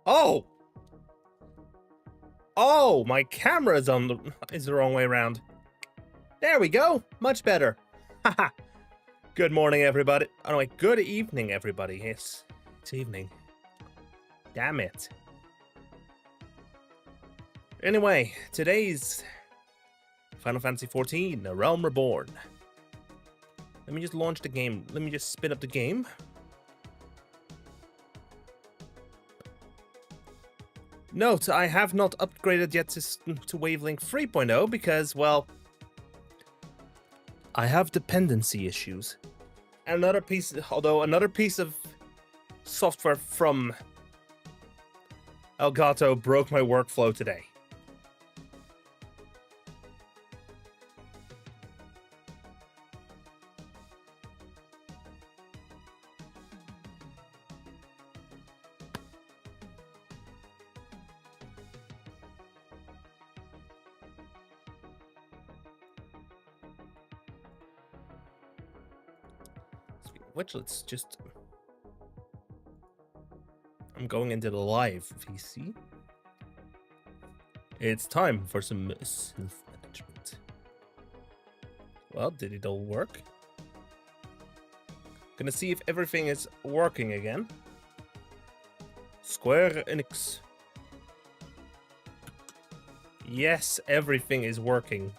Oh! Oh, my camera is the wrong way around. There we go. Much better. Haha. Good morning, everybody. Oh, wait. Good evening, everybody. Yes, it's evening. Damn it. Anyway, today's Final Fantasy XIV, A Realm Reborn. Let me just launch the game. Let me just spin up the game. Note, I have not upgraded yet to Wavelength 3.0 because, well, I have dependency issues. And another piece of software from Elgato broke my workflow today. Which let's just... I'm going into the live VC. It's time for some self-management. Well, did it all work? Gonna see if everything is working again. Square Enix. Yes, everything is working.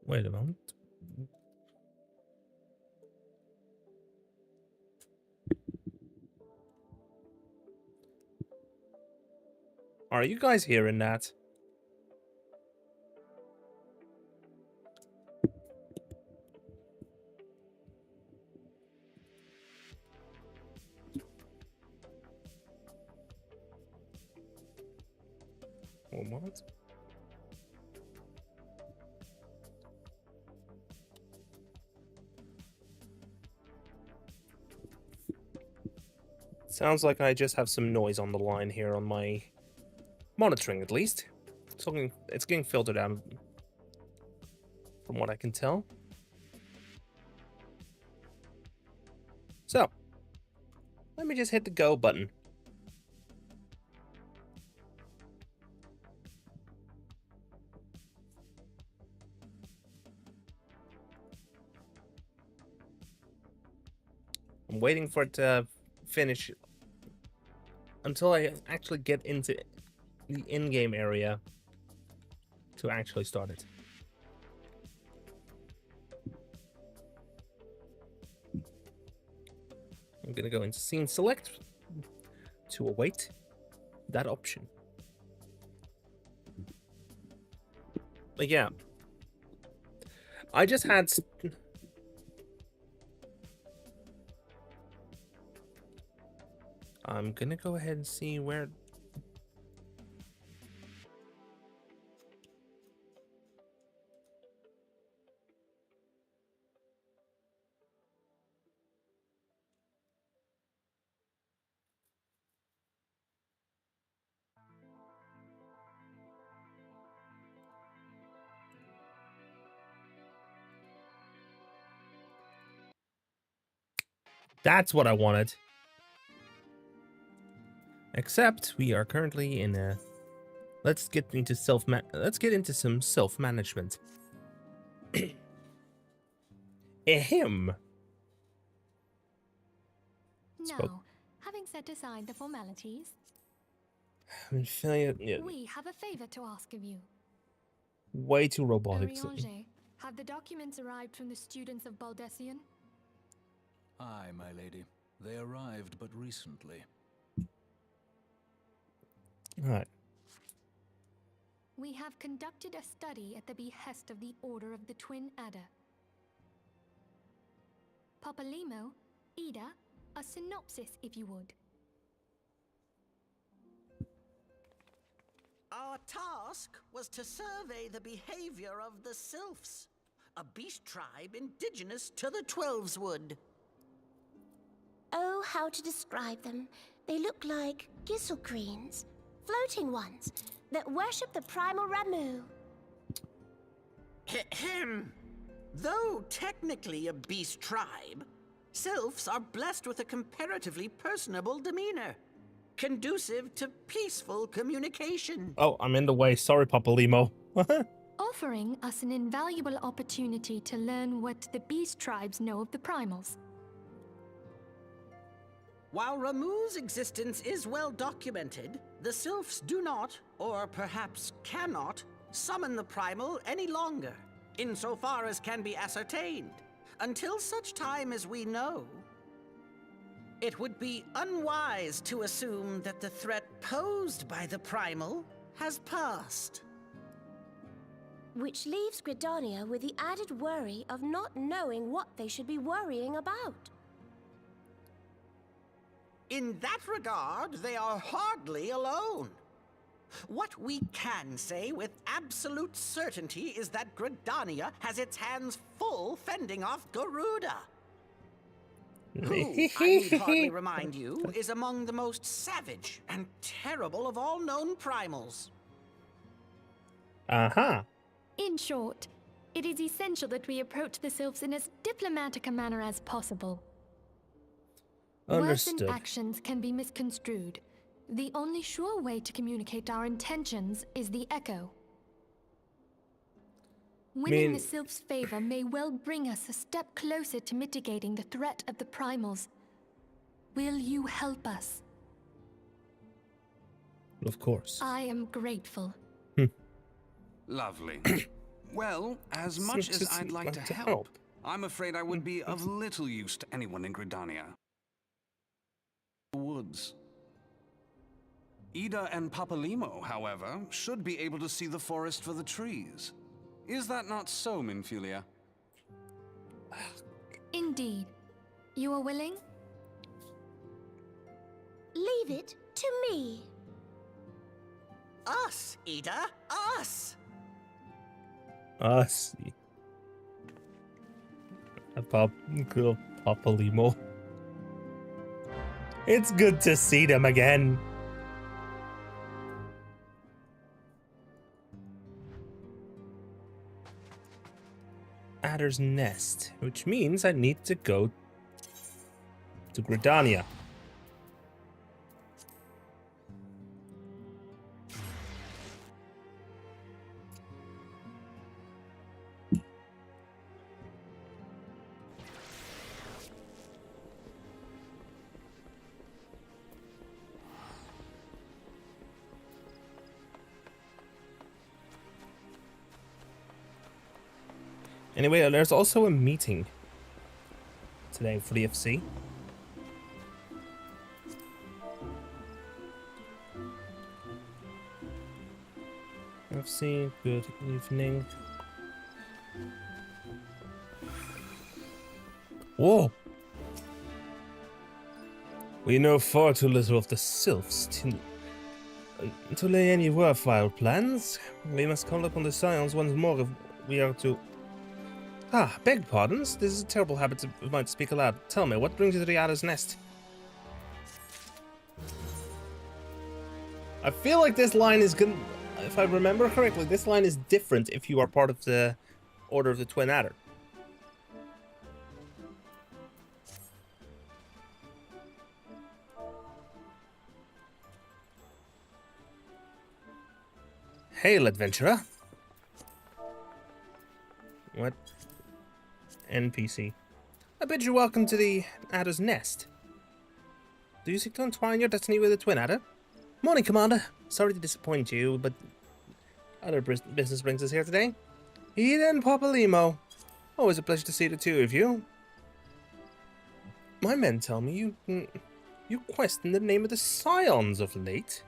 Wait a moment. Are you guys hearing that? One moment. Sounds like I just have some noise on the line here on my monitoring, at least. It's getting filtered out from what I can tell. So, let me just hit the go button. I'm waiting for it to finish until I actually get into the in-game area to actually start it. I'm gonna go into scene select to await that option. But yeah, I just had... I'm gonna go ahead and see where... That's what I wanted. Except we are currently in a... Let's get into some self-management. Ahem. Now, having set aside the formalities, I'm feeling it, we have a favor to ask of you. way too robotic. Ariange, have the documents arrived from the students of Baldessian? Aye, my lady. They arrived but recently. Alright. We have conducted a study at the behest of the Order of the Twin Adder. Papalimo, Ida, a synopsis if you would. Our task was to survey the behavior of the Sylphs, a beast tribe indigenous to the Twelveswood. Oh, how to describe them. They look like gisselcreens, floating ones, that worship the primal Ramu. Ahem. Though technically a beast tribe, Sylphs are blessed with a comparatively personable demeanor, conducive to peaceful communication. Oh, I'm in the way. Sorry, Papa Limo. offering us an invaluable opportunity to learn what the beast tribes know of the primals. While Ramu's existence is well documented, the Sylphs do not, or perhaps cannot, summon the primal any longer, insofar as can be ascertained, until such time as we know. It would be unwise to assume that the threat posed by the primal has passed. Which leaves Gridania with the added worry of not knowing what they should be worrying about. In that regard, they are hardly alone. What we can say with absolute certainty is that Gridania has its hands full fending off Garuda, who, I need hardly remind you, is among the most savage and terrible of all known primals. Uh-huh. In short, it is essential that we approach the Sylphs in as diplomatic a manner as possible. Words and Understood. actions can be misconstrued. The only sure way to communicate our intentions is the echo. Winning the Sylphs' favor may well bring us a step closer to mitigating the threat of the primals. Will you help us? Of course. I am grateful. Lovely. Well, as much as I'd like to help, I'm afraid I would be of little use to anyone in Gridania. Woods. Ida and Papalimo, however, should be able to see the forest for the trees. Is that not so, Minfilia? Indeed. You are willing? Leave it to me. Us, Ida, us! I see. Cool Papa Limo. It's good to see them again. Adder's Nest, which means I need to go to Gridania. Anyway, there's also a meeting today for the FC. FC, good evening. Whoa! We know far too little of the Sylphs to lay any worthwhile plans. We must call upon the Scions once more if we are to... Ah, beg pardons. This is a terrible habit of mine to speak aloud. Tell me, what brings you to the Adder's Nest? I feel like this line is gonna... If I remember correctly, this line is different if you are part of the Order of the Twin Adder. Hail, adventurer. What? NPC. I bid you welcome to the Adder's Nest. Do you seek to entwine your destiny with the Twin Adder? Morning, Commander. Sorry to disappoint you, but other business brings us here today. Ida and Papalimo. Always a pleasure to see the two of you. My men tell me you question the name of the Scions of late.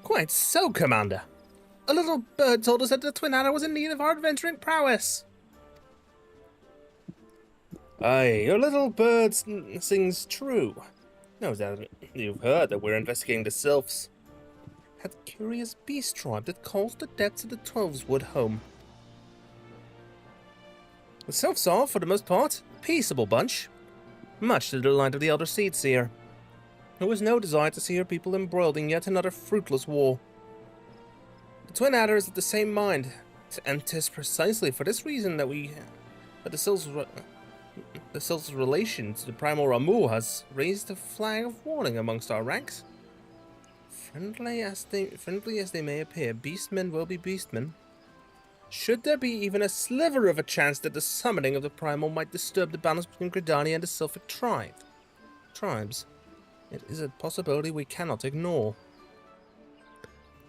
Quite so, Commander. A little bird told us that the Twin Adder was in need of our adventuring prowess. Aye, your little bird sings true. No doubt you've heard that we're investigating the Sylphs. That curious beast tribe that calls the depths of the Twelveswood home. The Sylphs are, for the most part, a peaceable bunch, much to the delight of the Elder Seedseer, who has no desire to see her people embroiled in yet another fruitless war. The Twin Adder is of the same mind, and 'tis precisely for this reason that the Sylphs' relation to the Primal Ramu has raised a flag of warning amongst our ranks. Friendly as they may appear, beastmen will be beastmen. Should there be even a sliver of a chance that the summoning of the Primal might disturb the balance between Gridania and the Sylphic tribes, it is a possibility we cannot ignore.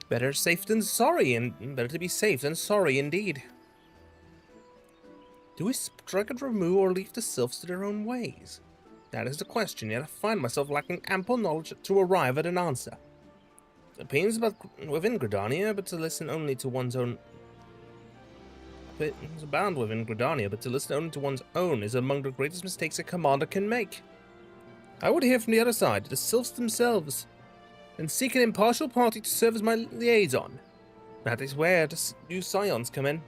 Better safe than sorry, and better to be safe than sorry indeed. Do we strike at Ramu or leave the Sylphs to their own ways? That is the question, yet I find myself lacking ample knowledge to arrive at an answer. Opinions about within Gridania, but to listen only to one's own. It's abound within Gridania, but to listen only to one's own is among the greatest mistakes a commander can make. I would hear from the other side, the Sylphs themselves, and seek an impartial party to serve as my liaison. That is where the new scions come in.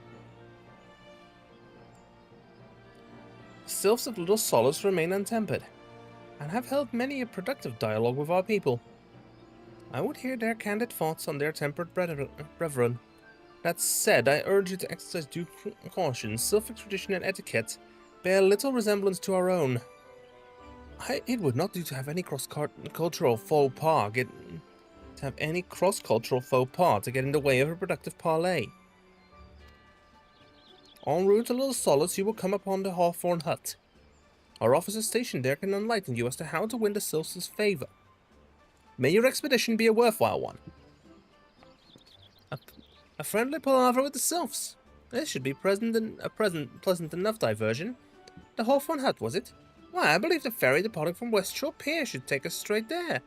The Sylphs of Little Solace remain untempered, and have held many a productive dialogue with our people. I would hear their candid thoughts on their tempered brethren. That said, I urge you to exercise due caution. Sylphic tradition and etiquette bear little resemblance to our own. It would not do to have any cross-cultural faux pas get in the way of a productive parley. En route to Little Solace, you will come upon the Hawthorn Hut. Our officers stationed there can enlighten you as to how to win the Sylphs' favor. May your expedition be a worthwhile one. A friendly palaver with the Sylphs. This should be a pleasant enough diversion. The Hawthorn Hut, was it? Why, I believe the ferry departing from Westshore Pier should take us straight there.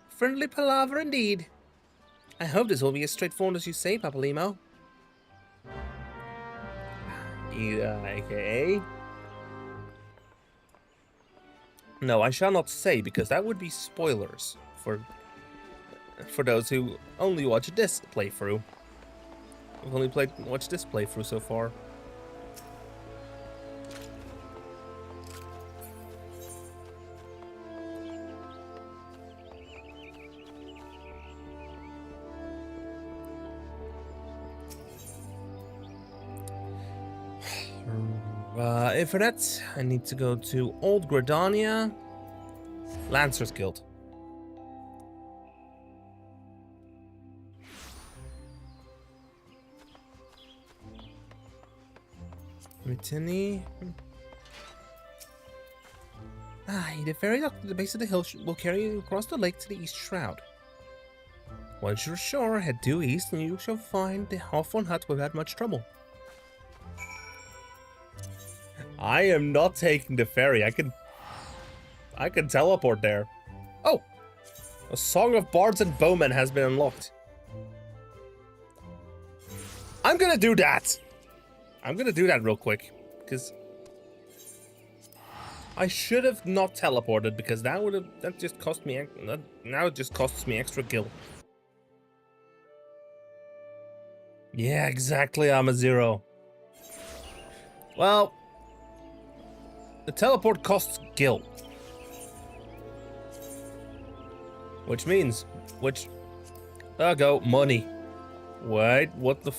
Friendly palaver indeed. I hope this will be as straightforward as you say, Papalimo. Okay. No, I shall not say, because that would be spoilers for those who only watch this playthrough. I've only watched this playthrough so far. For that, I need to go to Old Gridania, Lancers Guild. Mutiny. The ferry dock at the base of the hill will carry you across the lake to the East Shroud. Once you're ashore, head due east and you shall find the Hawthorn Hut without much trouble. I am not taking the ferry. I can teleport there. Oh! A Song of Bards and Bowmen has been unlocked. I'm gonna do that! I'm gonna do that real quick, because I should have not teleported, because that just cost me, now it just costs me extra gil. Yeah, exactly, I'm a zero. Well, the teleport costs gil. Which means, there go, money. Wait, what the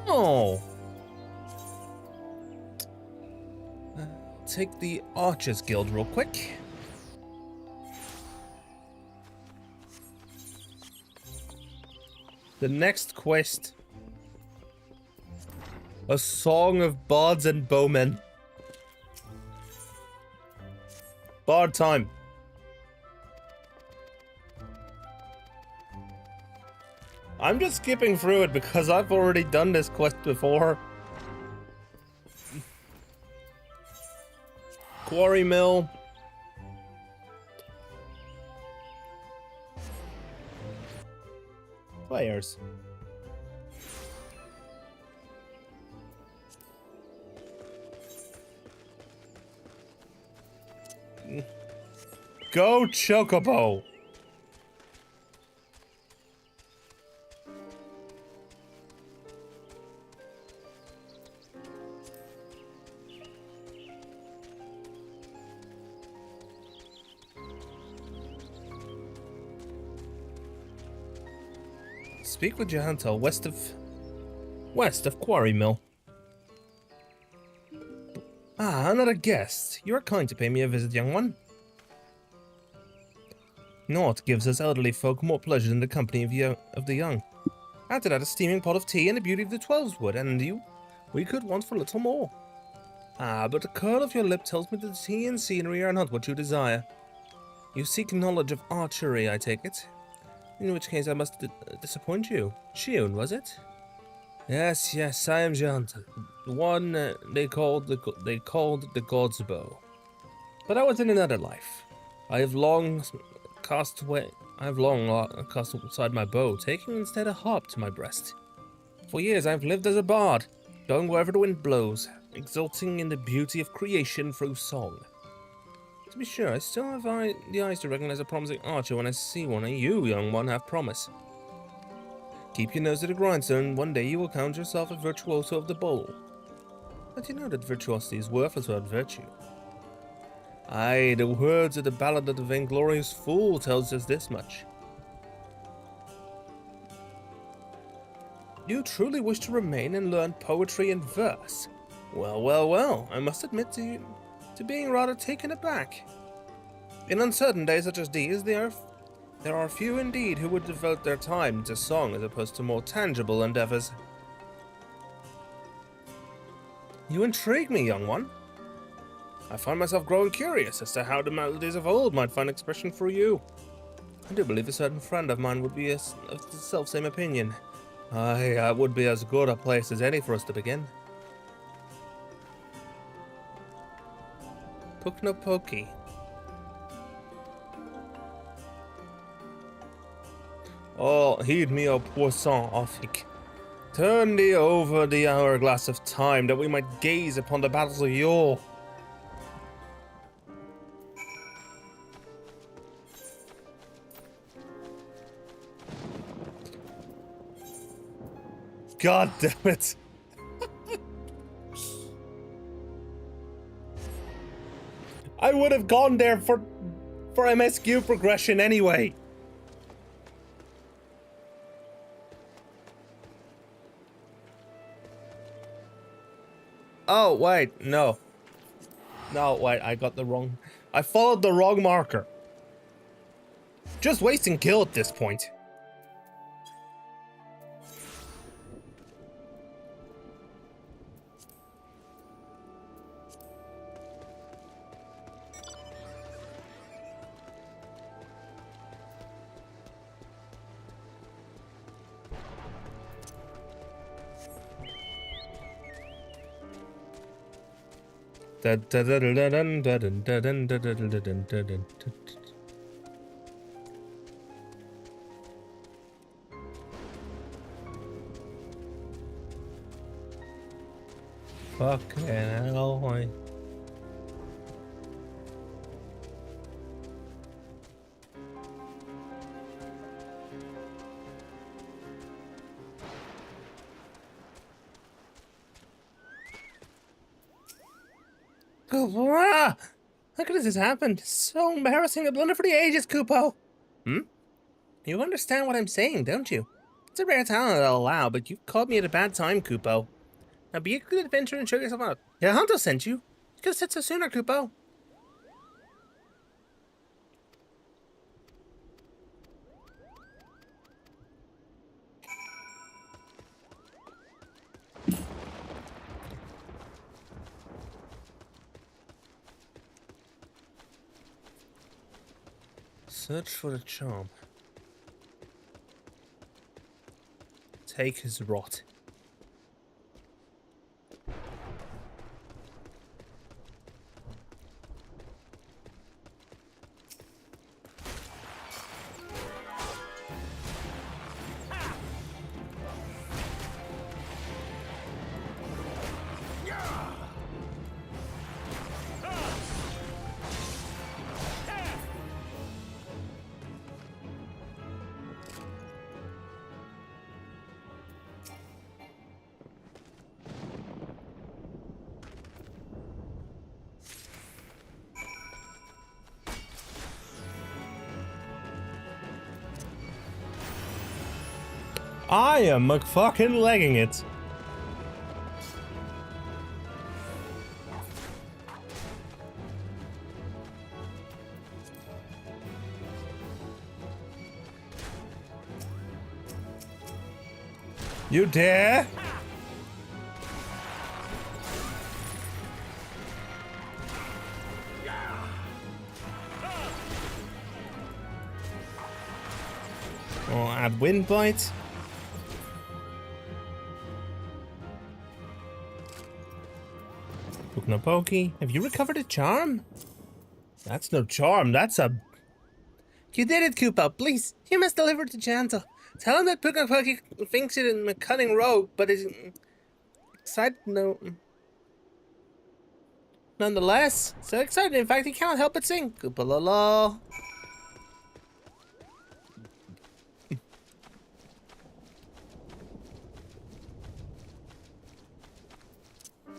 Oh! Take the Archers Guild real quick. The next quest. A Song of Bards and Bowmen. Bard time. I'm just skipping through it because I've already done this quest before. Quarry Mill. Players. Go Chocobo! Speak with your hunter west of Quarry Mill. Ah, another guest. You are kind to pay me a visit, young one. Naught gives us elderly folk more pleasure than the company of the young. After that, a steaming pot of tea and the beauty of the 12s wood, and we could want for a little more. Ah, but the curl of your lip tells me that the tea and scenery are not what you desire. You seek knowledge of archery, I take it. In which case I must disappoint you. Shion, was it? Yes, I am the hunter. The one they called the God's Bow. But I was in another life. I have long cast aside my bow, taking instead a harp to my breast. For years I have lived as a bard, going wherever the wind blows, exulting in the beauty of creation through song. To be sure, I still have the eyes to recognize a promising archer when I see one, and you, young one, have promise. Keep your nose to the grindstone, one day you will count yourself a virtuoso of the bowl. But you know that virtuosity is worthless without virtue. Aye, the words of the ballad of the vainglorious fool tells us this much. You truly wish to remain and learn poetry and verse? Well, I must admit to being rather taken aback. In uncertain days such as these, there are few indeed who would devote their time to song as opposed to more tangible endeavors. You intrigue me, young one. I find myself growing curious as to how the melodies of old might find expression for you. I do believe a certain friend of mine would be of the self-same opinion. Aye, that would be as good a place as any for us to begin. Puknopoki. Oh, heed me, O poisson Ophik. Turn thee over the hourglass of time, that we might gaze upon the battles of yore. God damn it. I would have gone there for MSQ progression anyway. Oh, wait, no. No, wait, I got the wrong... I followed the wrong marker. Just wasting kill at this point. Fucking hell. How could this happen? So embarrassing, a blunder for the ages, Kupo. You understand what I'm saying, don't you? It's a rare talent I'll allow, but you've caught me at a bad time, Kupo. Now be a good adventurer and show yourself out. Yeah, Hunter sent you. You could have said so sooner, Kupo. Search for the charm. Take his rot. I am fucking legging it. You dare? Or add wind bite. No pokey. Have you recovered a charm? That's no charm. That's a. You did it, Koopa. Please, you must deliver to Janto. Tell him that Pokey thinks it in a cunning rogue, but is excited. No. Nonetheless, so excited. In fact, he cannot help but sing. Koopa la la.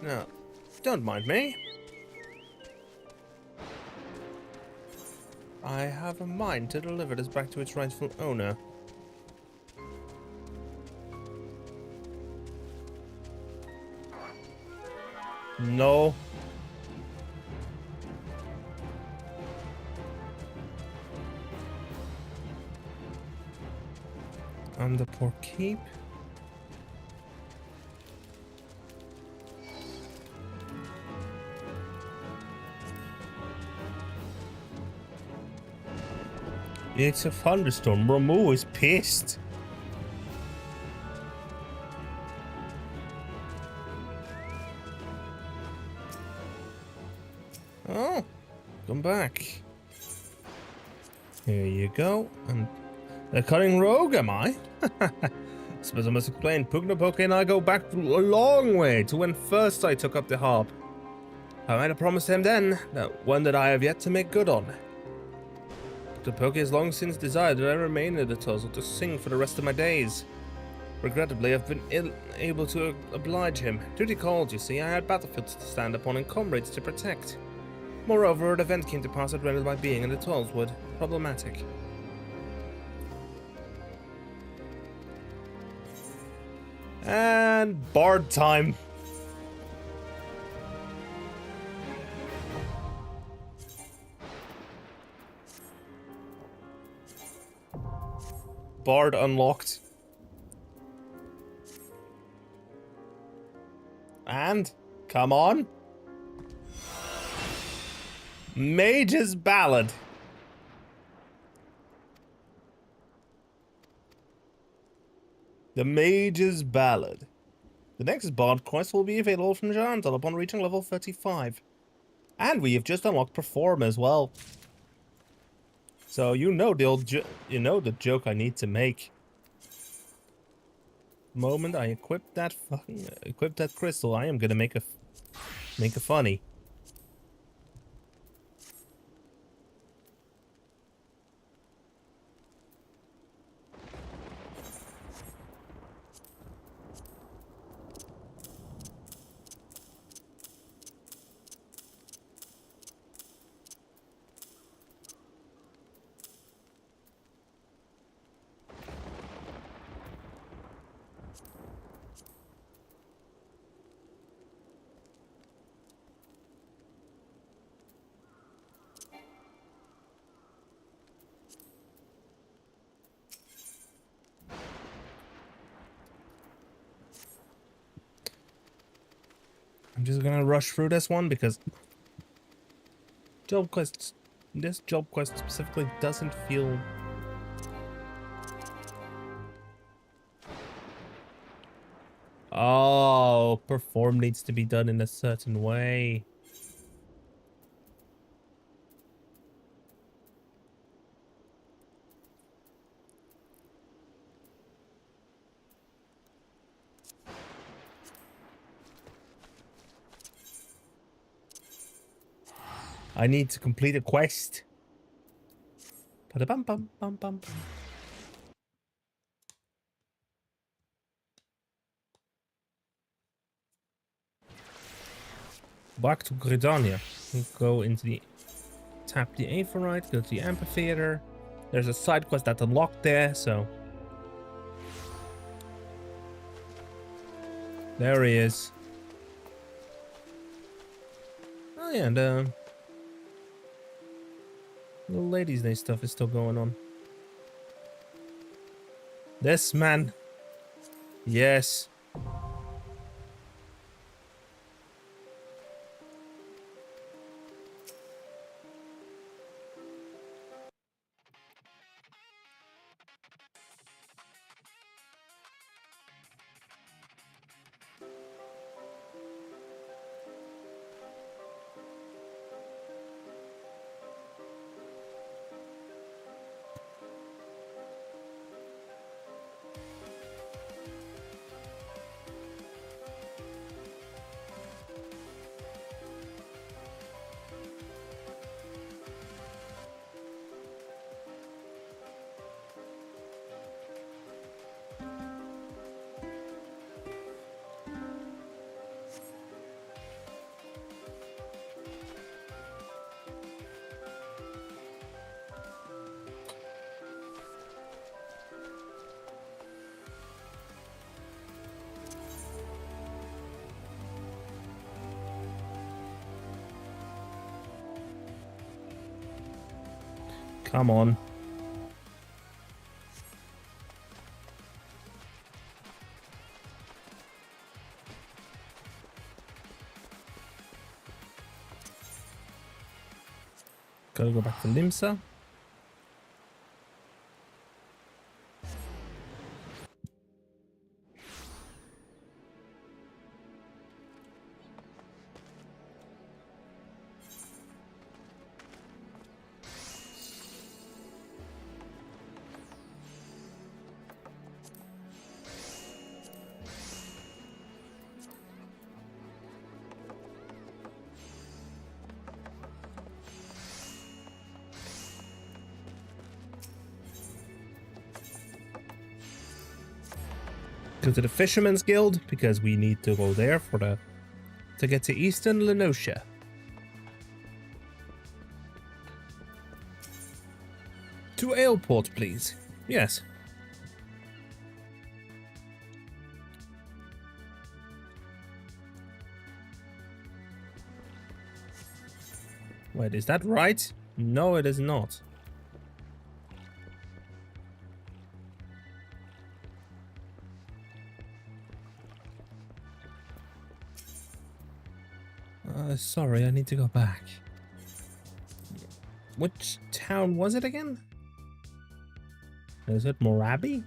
No, don't mind me. I have a mind to deliver this back to its rightful owner. No. And the poor keep. It's a thunderstorm. Ramu is pissed. Oh, come back. Here you go. And a cunning rogue, am I? Suppose I must explain. Pugnapoke and I go back a long way to when first I took up the harp. I made a promise to him then, that one that I have yet to make good on. Pugnapoke has long since desired that I remain in the Tuzzle to sing for the rest of my days. Regrettably, I've been unable to oblige him. Duty called, you see. I had battlefields to stand upon and comrades to protect. Moreover, an event came to pass that rendered my being in the Tollswood problematic. And bard time. Bard unlocked. And come on. Mage's Ballad. The Mage's Ballad. The next Bard quest will be available from Jantal upon reaching level 35. And we have just unlocked Perform as well. So you know the joke I need to make. The moment I equip that crystal, I am gonna make a funny. I'm just gonna rush through this one because this job quest specifically doesn't feel Oh, Perform needs to be done in a certain way. I need to complete a quest. Ba-da-bum-bum-bum-bum. Back to Gridania. Go into the... Tap the Aephorite, go to the Amphitheater. There's a side quest that's unlocked there, so... There he is. Oh yeah, and little ladies' day stuff is still going on. This man. Yes. Come on. Gotta go back to Limsa. Go to the Fisherman's Guild because we need to go there for to get to Eastern Lenosha. To Aleport, please. Yes. Wait, is that right? No, it is not. Sorry, I need to go back. Which town was it again? Is it Morabi?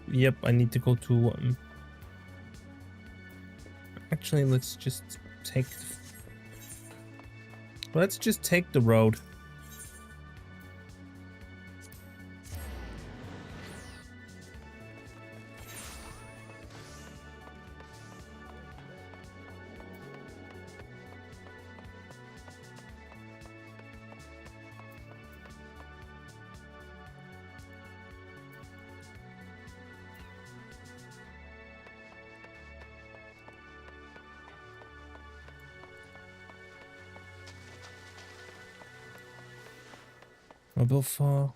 Yep, I need to go to... Actually, let's just take... Let's just take the road. Mobile far.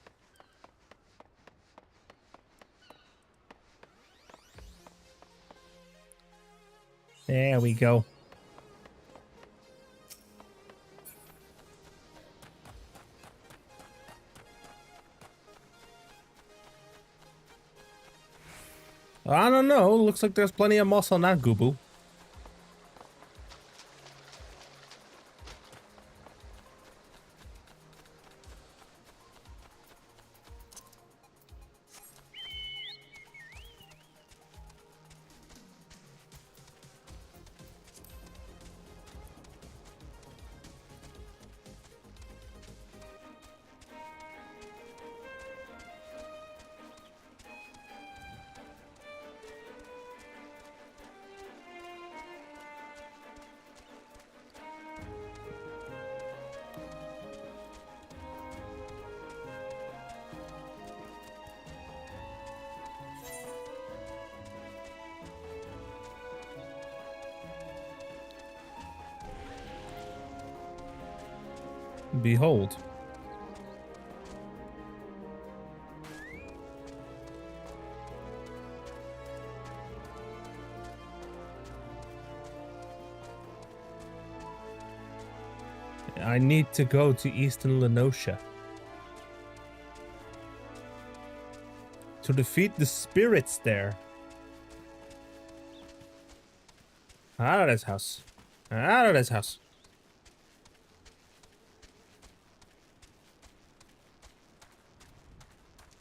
There we go. I don't know. Looks like there's plenty of moss on that Gubu. Behold. I need to go to Eastern Lenosha to defeat the spirits there. Out of this house. Out of this house.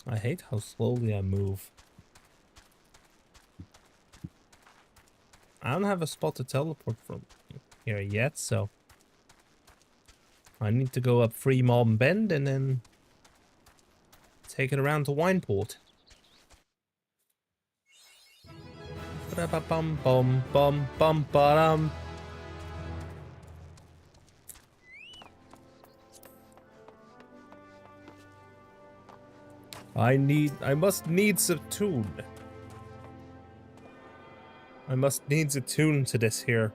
I hate how slowly I move. I don't have a spot to teleport from here yet, so I need to go up Free Mom Bend and then take it around to Wineport. Bum bum bum bum bum. I must needs a tune. I must needs a tune to this here.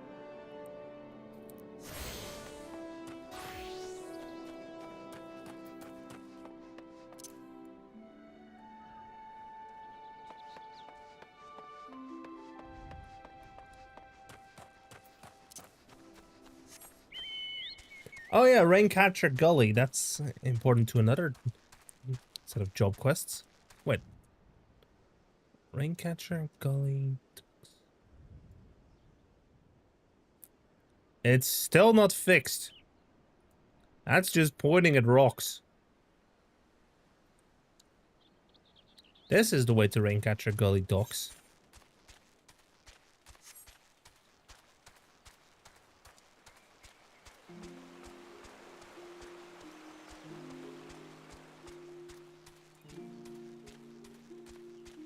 Oh yeah, Raincatcher Gully. That's important to another set of job quests. Wait. Raincatcher Gully. It's still not fixed. That's just pointing at rocks. This is the way to Raincatcher Gully docks.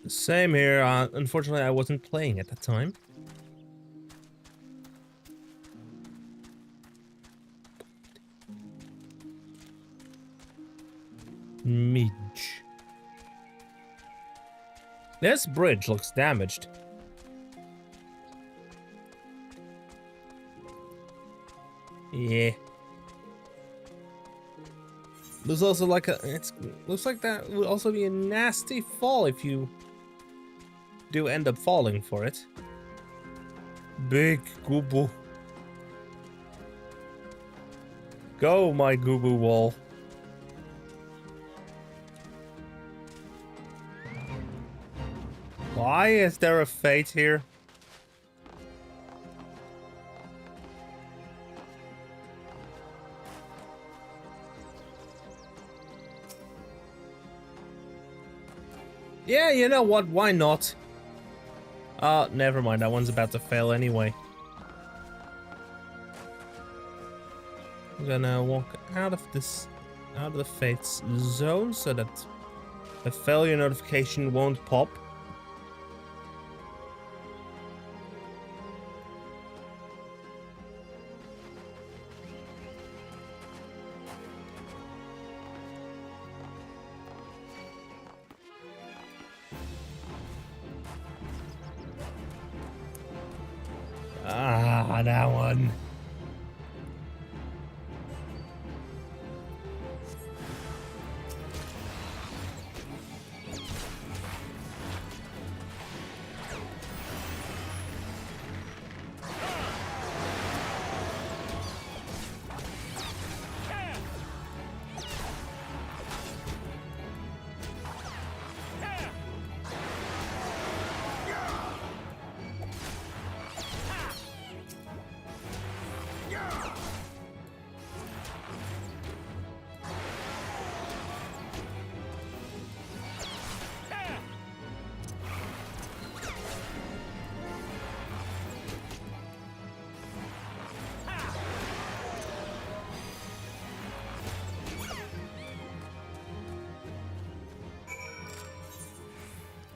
Same here. Unfortunately, I wasn't playing at the time. Midge. This bridge looks damaged. Yeah. There's also like a... looks like that would also be a nasty fall if you do end up falling for it. Big Goobo. Go, my Goobo wall. Why is there a fate here? Yeah, you know what? Why not? Never mind. That one's about to fail anyway. I'm gonna walk out of the fates zone so that the failure notification won't pop. Ah, that one.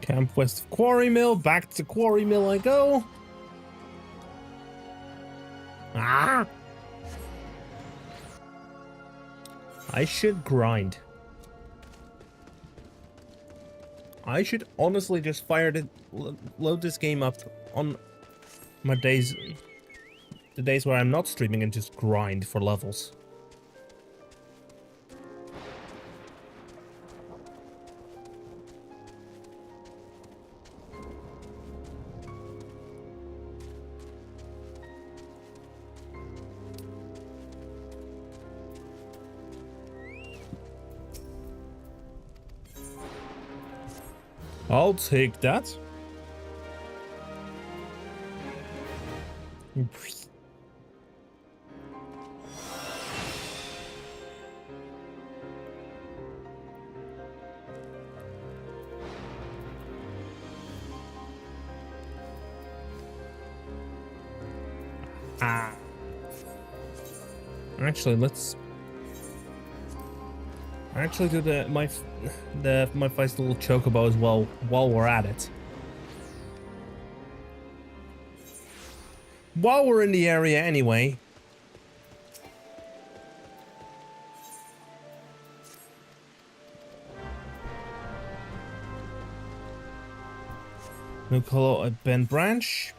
Camp west of Quarry Mill, back to Quarry Mill I go. Ah! I should grind. I should honestly just load this game up on my days, the days where I'm not streaming, and just grind for levels. I'll take that. Actually, let's do my feisty little chocobo as well while we're at it. While we're in the area anyway. We'll call it Ben Branch.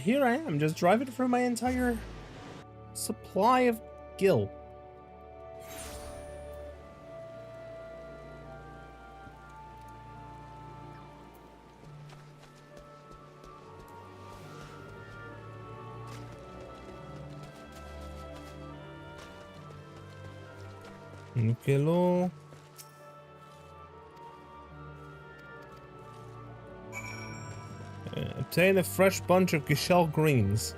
Here I am, just driving through my entire supply of gil. Nickelò. Obtain a fresh bunch of Gishel greens.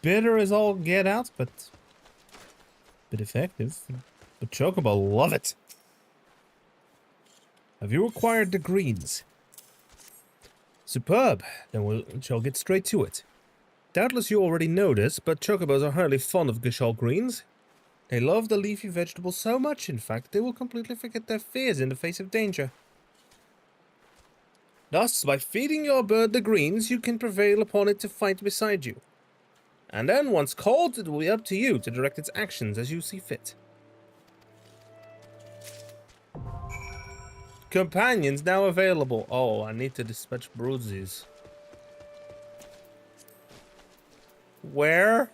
Bitter as all get out, but effective. But Chocobo love it. Have you acquired the greens? Superb. Then we shall get straight to it. Doubtless you already know this, but chocobos are highly fond of Gishal greens. They love the leafy vegetable so much, in fact, they will completely forget their fears in the face of danger. Thus, by feeding your bird the greens, you can prevail upon it to fight beside you. And then, once called, it will be up to you to direct its actions as you see fit. Companions now available. Oh, I need to dispatch broodies. Where?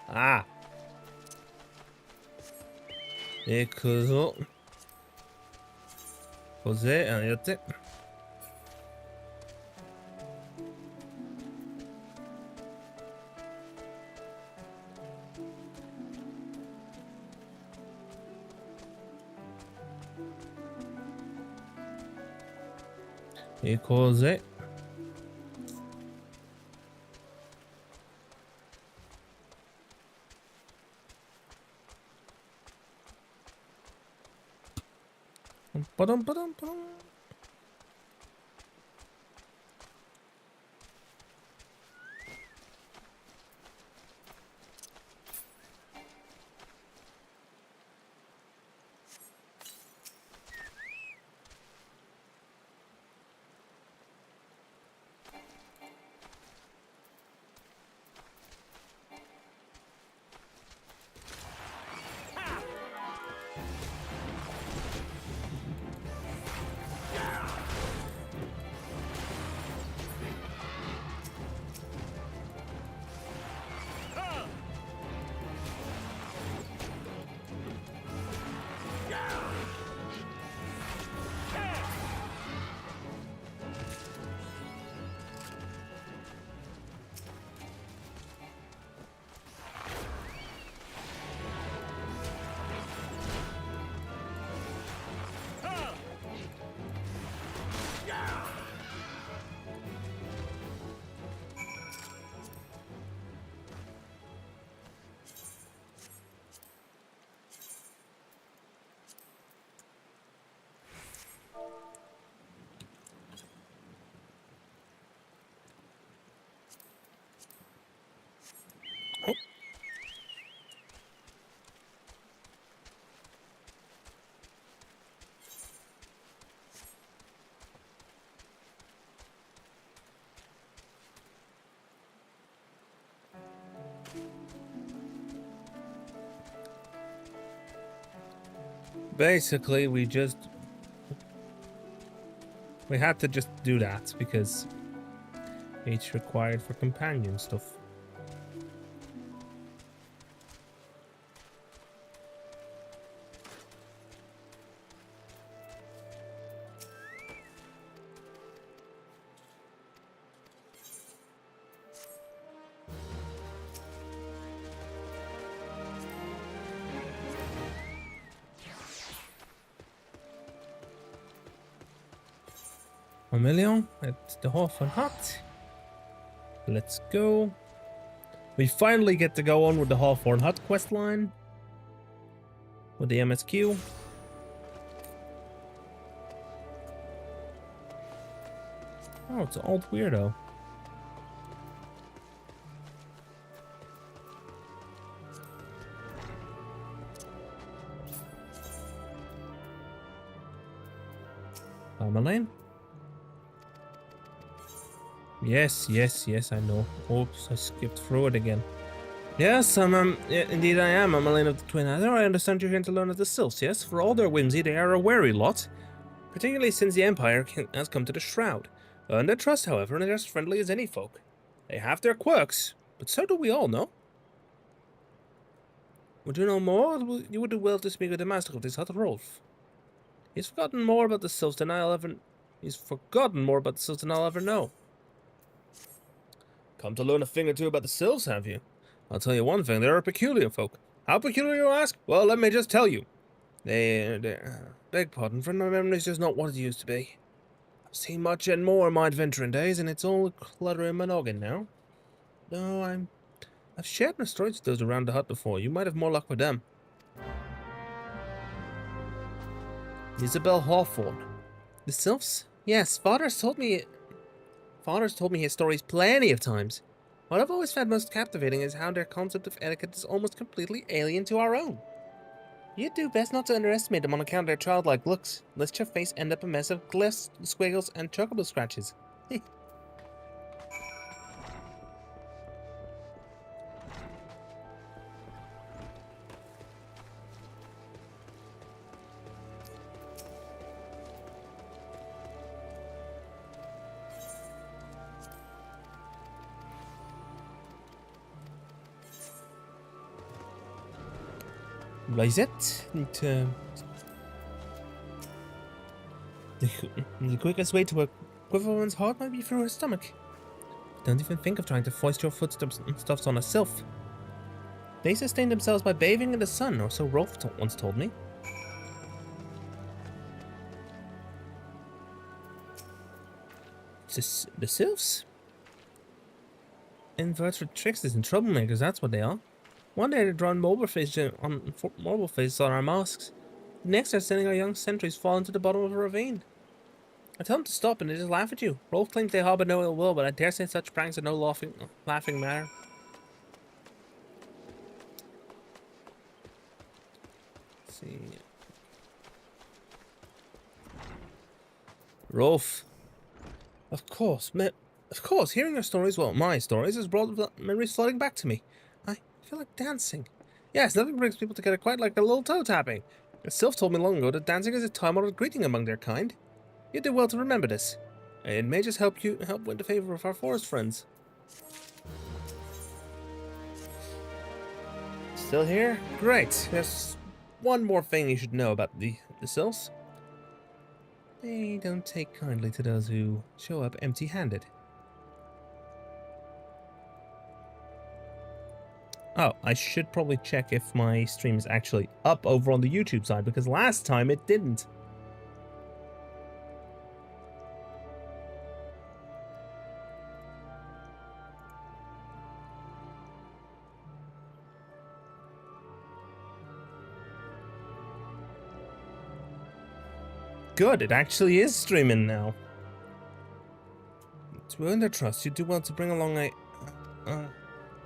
Ah. E cos'ho? Cos'è? Aiuto. E cos'è? Padum, padum, padum. Basically, we had to just do that because it's required for companion stuff. 1 million at the Hawthorne Hut. Let's go. We finally get to go on with the Hawthorne Hut quest line. With the MSQ. Oh, it's an old weirdo. Lane? Yes, I know. Oops, I skipped through it again. Yes, indeed I am. I'm Elaine of the Twin Adder. I understand you're here to learn of the Sylphs, yes? For all their whimsy, they are a wary lot. Particularly since the Empire has come to the Shroud. Earn their trust, however, and they're as friendly as any folk. They have their quirks, but so do we all, no? Would you know more? You would do well to speak with the master of this hut, Rolf. He's forgotten more about the Sylphs than I'll ever know. Come to learn a thing or two about the Sylphs, have you? I'll tell you one thing, they're a peculiar folk. How peculiar, you ask? Well, let me just tell you. Beg pardon, for my memory's just not what it used to be. I've seen much and more in my adventuring days, and it's all a clutter in my noggin now. No, I've shared my stories with those around the hut before. You might have more luck with them. Isabel Hawthorne. The Sylphs? Yes, Father's told me his stories plenty of times. What I've always found most captivating is how their concept of etiquette is almost completely alien to our own. You'd do best not to underestimate them on account of their childlike looks, lest your face end up a mess of glyphs, squiggles, and chocobo scratches. Raise it. The quickest way to a quiver heart might be through her stomach. But don't even think of trying to foist your footstuffs on a sylph. They sustain themselves by bathing in the sun, or so Rolf once told me. The sylphs? Invertebrate tricksters and troublemakers, that's what they are. One day they're drawing mobile faces on our masks. The next they're sending our young sentries fall into the bottom of a ravine. I tell them to stop and they just laugh at you. Rolf claims they harbor no ill will, but I dare say such pranks are no laughing matter. Let's see. Rolf. Of course, hearing your stories, well, my stories, has brought memories flooding back to me. I feel like dancing. Yes, nothing brings people together quite like a little toe tapping. A sylph told me long ago that dancing is a time-honored greeting among their kind. You do well to remember this. It may just help win the favor of our forest friends. Still here? Great. There's one more thing you should know about the sylphs. They don't take kindly to those who show up empty-handed. Oh, I should probably check if my stream is actually up over on the YouTube side, because last time it didn't. Good, it actually is streaming now. To earn their trust, you do well to bring along a...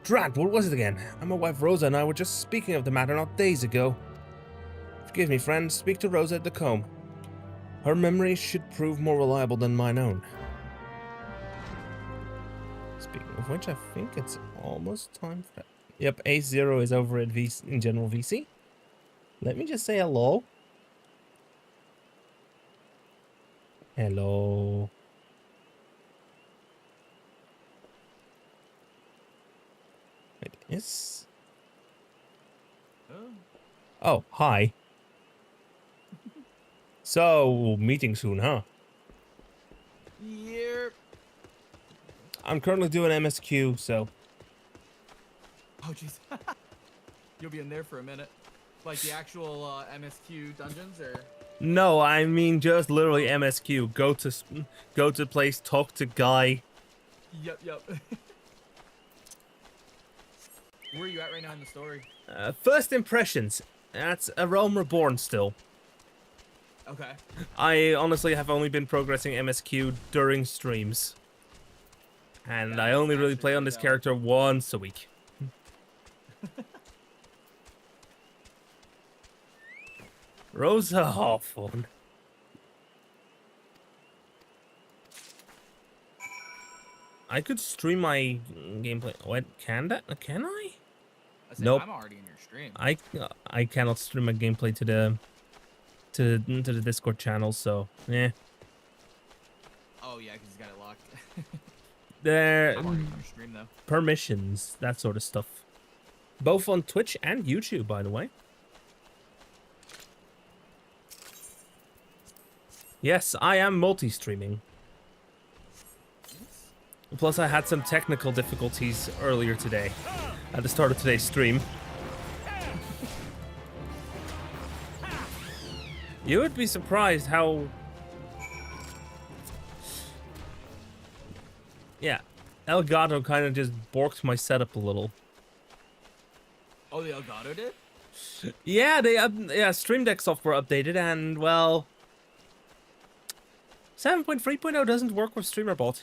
Drat, what was it again? And my wife Rosa and I were just speaking of the matter not days ago. Forgive me, friend. Speak to Rosa at the comb. Her memory should prove more reliable than mine own. Speaking of which, I think it's almost time for that. Yep, Ace Zero is over at in General VC. Let me just say hello. Hello. It is. Oh, hi. So, meeting soon, huh? Yep. I'm currently doing MSQ, so. Oh, jeez. You'll be in there for a minute. Like the actual MSQ dungeons, or? No, I mean just literally MSQ. Go to place, talk to guy. Yep. Where are you at right now in the story? First impressions. That's a Realm Reborn still. Okay. I honestly have only been progressing MSQ during streams. And I only really play on this character once a week. Rosa Hawthorne. I could stream my gameplay. What? Can that? Can I? Nope. I'm already in your stream. I cannot stream my gameplay to the Discord channel. So yeah. Oh yeah, because he's got it locked. There. I'm already in your stream though. Permissions, that sort of stuff. Both on Twitch and YouTube, by the way. Yes, I am multi-streaming. Plus, I had some technical difficulties earlier today, at the start of today's stream. You would be surprised how... Yeah, Elgato kind of just borked my setup a little. Oh, the Elgato did? Yeah, yeah, Stream Deck software updated, and well... 7.3.0 doesn't work with StreamerBot.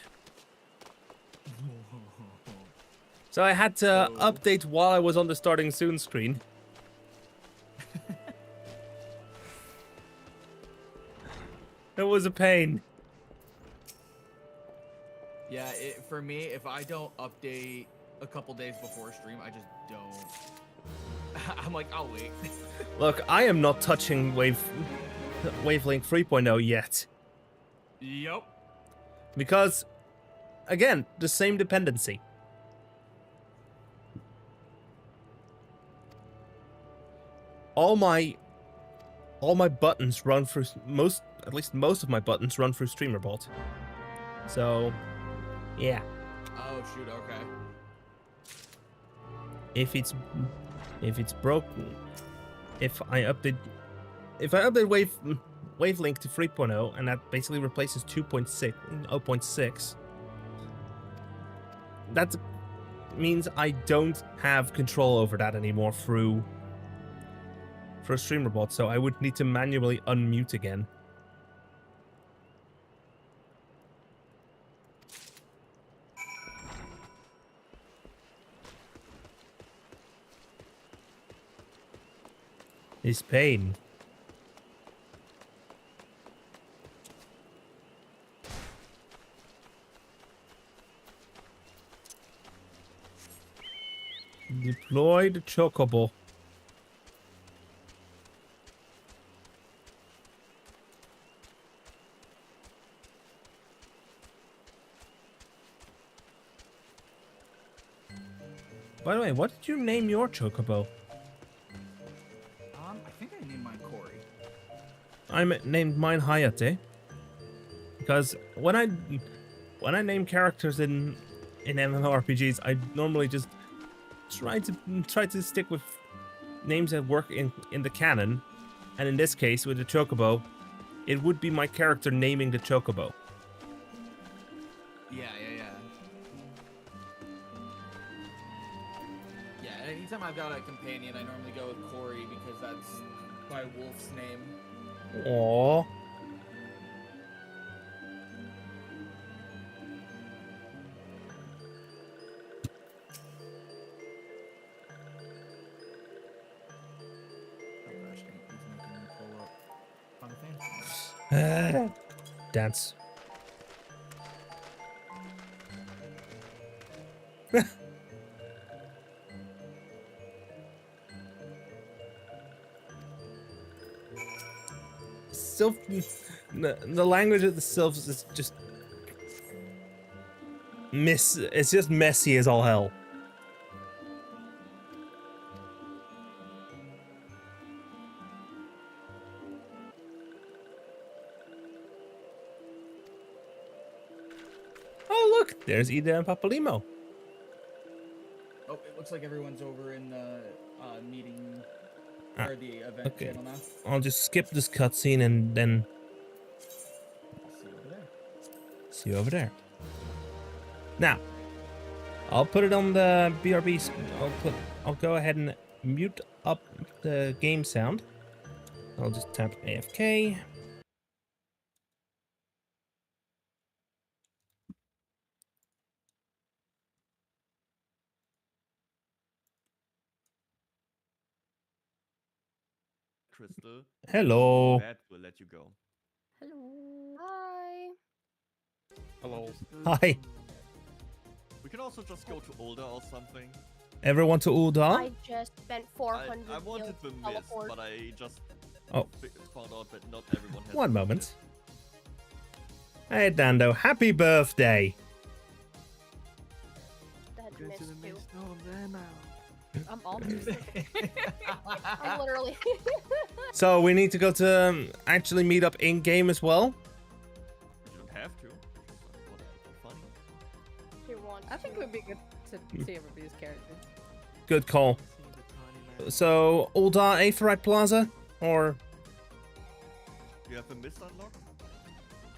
So I had to update while I was on the starting soon screen. It was a pain. Yeah, for me, if I don't update a couple days before stream, I just don't. I'm like, I'll wait. Look, I am not touching Wavelink 3.0 yet. Yep. Because, again, the same dependency. All my buttons run through at least most of my buttons run through StreamerBot. So, yeah. Oh shoot, okay. If it's broken, if I update Wavelink to 3.0 and that basically replaces 0.6, that means I don't have control over that anymore through StreamerBot, so I would need to manually unmute again. It's pain. Deploy the chocobo. By the way, what did you name your chocobo? I think I named mine Corey. I named mine Hayate. Because when I name characters in MMORPGs, I normally just try to stick with names that work in the canon. And in this case, with the chocobo, it would be my character naming the chocobo. Yeah. Yeah, anytime I've got a companion, I normally go with Corey because that's my wolf's name. Aww. Dance. Sylph, the language of the Sylphs is just it's just messy as all hell. Oh look, there's Ida and Papalimo. Oh, it looks like everyone's over in the meeting Ah, Or the event okay. channel now. I'll just skip this cutscene and then I'll see you over there. see you over there. Now, I'll put it on the BRB. I'll go ahead and mute up the game sound. I'll just tap AFK. Crystal. Hello. Matt will let you go. Hello. Hi. Hello. Hi. We can also just go to Older or something. Everyone to Ulda? I just spent 400 I wanted the gil to mist, teleport. but I just Oh. found out that not everyone has. One moment. Hey, Dando. Happy birthday. That Go to missed the too. mist. No, I'm there now. I'm almost. I'm literally. So we need to go to actually meet up in game as well. You don't have to. Just want it to be funny. He wants I think it to. would be good to see everybody's characters. Good call. See the tiny man. So, Ulda, Aetheryte Plaza? Or... You have the mist unlocked?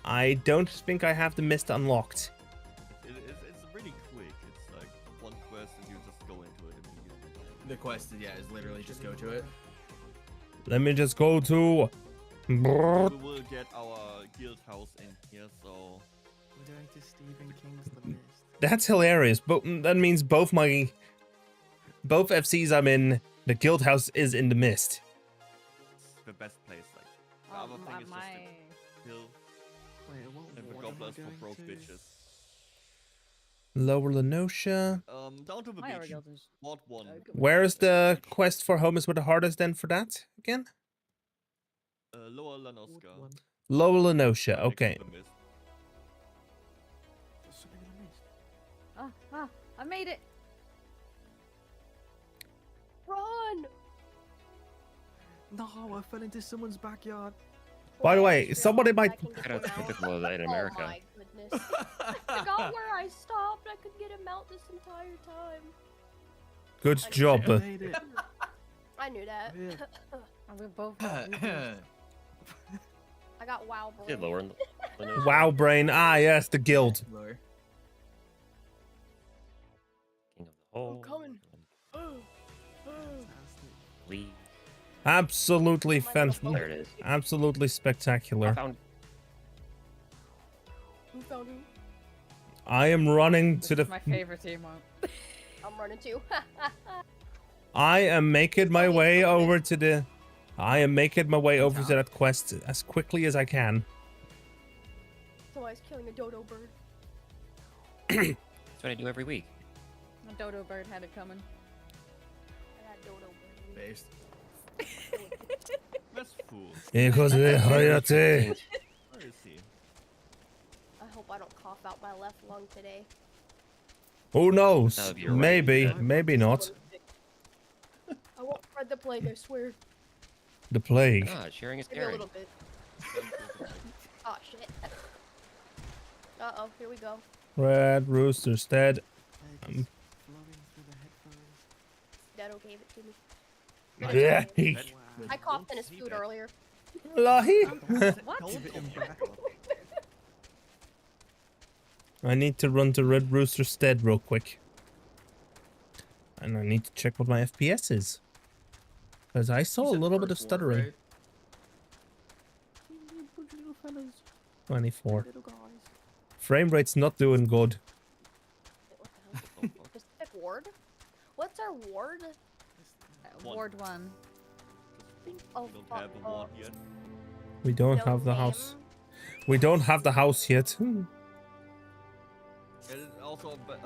I don't think I have the mist unlocked. It's really quick. It's like one quest and you just go into it immediately. The quest, yeah, is literally just go to it. Let me just go to... We will get our guild house in here, so... We're going to Stephen King's The Mist. That's hilarious. But that means both FCs I'm in, the guild house is in the mist. It's the best place. Like, the other thing is just a hill Wait, and the what am I gobblers for going broke to? bitches. Lower Lenosha. Down to the My beach. guild is Mod 1. Where's the quest for home is with the hardest then for that again? Lower What Lanoska. one? Lower Lenosha, next to okay. the mist. There's something in the mist. I made it. Run! No, I fell into someone's backyard. By the way, somebody might... Kind of typical of that in America. Oh my goodness. I forgot where I stopped. I could get him out this entire time. Good job. I made it. I knew that. Yeah. And we both. I got wow Did brain. lower Lenosha. Wow, brain. Ah, yes, the guild. Lower. King of the Hole. coming. Fantastic. Leave. Absolutely There fantastic. it is. Absolutely I spectacular. found Who found who? I am running to the... My favorite team up. I'm running too. I am making my way over to the... I am making my way over to that quest as quickly as I can. Somebody's killing a dodo bird. That's what I do every week. A dodo bird had it coming. I got dodo bird. Based. That's fool. Because the Hayate. Where is he? I hope I don't cough out my left lung today. Who knows? That would be alright. Maybe, Yeah. maybe not. I won't spread the plague, I swear. The plague. God, sharing is Maybe a caring. little bit. Oh shit. Uh-oh, here we go. Red Rooster's dead. Eggs flowing through the headphones. Dado gave it to me. Yeah. Wow. I coughed in his food earlier. Lahi. What? Give it him back. I need to run to Red Rooster's dead real quick. And I need to check what my FPS is. Because I saw a little bit of stuttering. Right? Little fellas. 24. Little guys. Frame rate's not doing good. What the hell? Pacific Ward? What's our ward? One. Ward 1. Oh, We don't fuck. have a one yet. We don't No have the name? house. We don't have the house yet. And also, but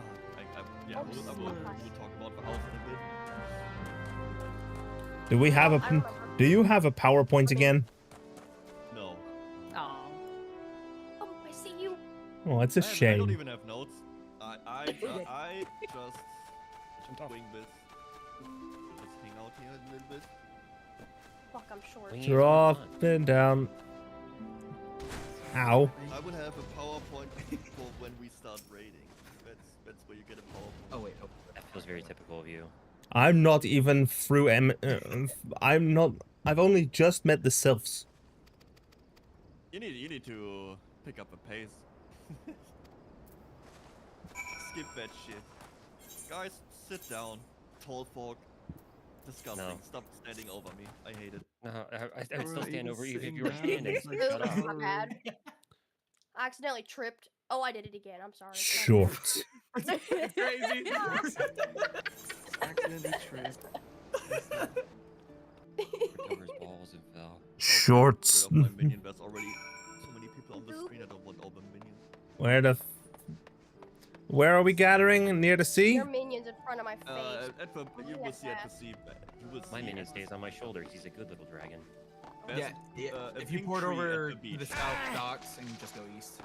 yeah, Oh, we'll talk about the house in a bit. Do we have I a... remember. Do you have a PowerPoint again? No. Aw. Oh, I see you. Oh, it's a I don't shame. even have notes. I just wing this. Just hang out here a little bit. Fuck, I'm short. Wing it. Dropping down. Ow. I will have a PowerPoint for when we start raiding. That's where you get a PowerPoint. Oh wait. Oh. That feels very typical of you. I'm not even through I'm not. I've only just met the Sylphs. You need to pick up a pace. Skip that shit. Guys, sit down. Tall folk. Disgusting. No. Stop standing over me. I hate it. No, I would still Alright, stand even over you if sitting you were down standing. is like Shut up. My bad. I accidentally tripped. Oh, I did it again. I'm sorry. Short. It's crazy. accidentally tripped. Over his balls and fell. Shorts. Rid of my minion. There's already so many people on the screen. I don't want all the minions. Where are we gathering? Near the sea? Your minions in front of my face. You will see at the sea. You will My see minion at the stays on my shoulders. He's a good little dragon. There's, Yeah, a if you pink poured tree at over the to beach. the south docks and just go east.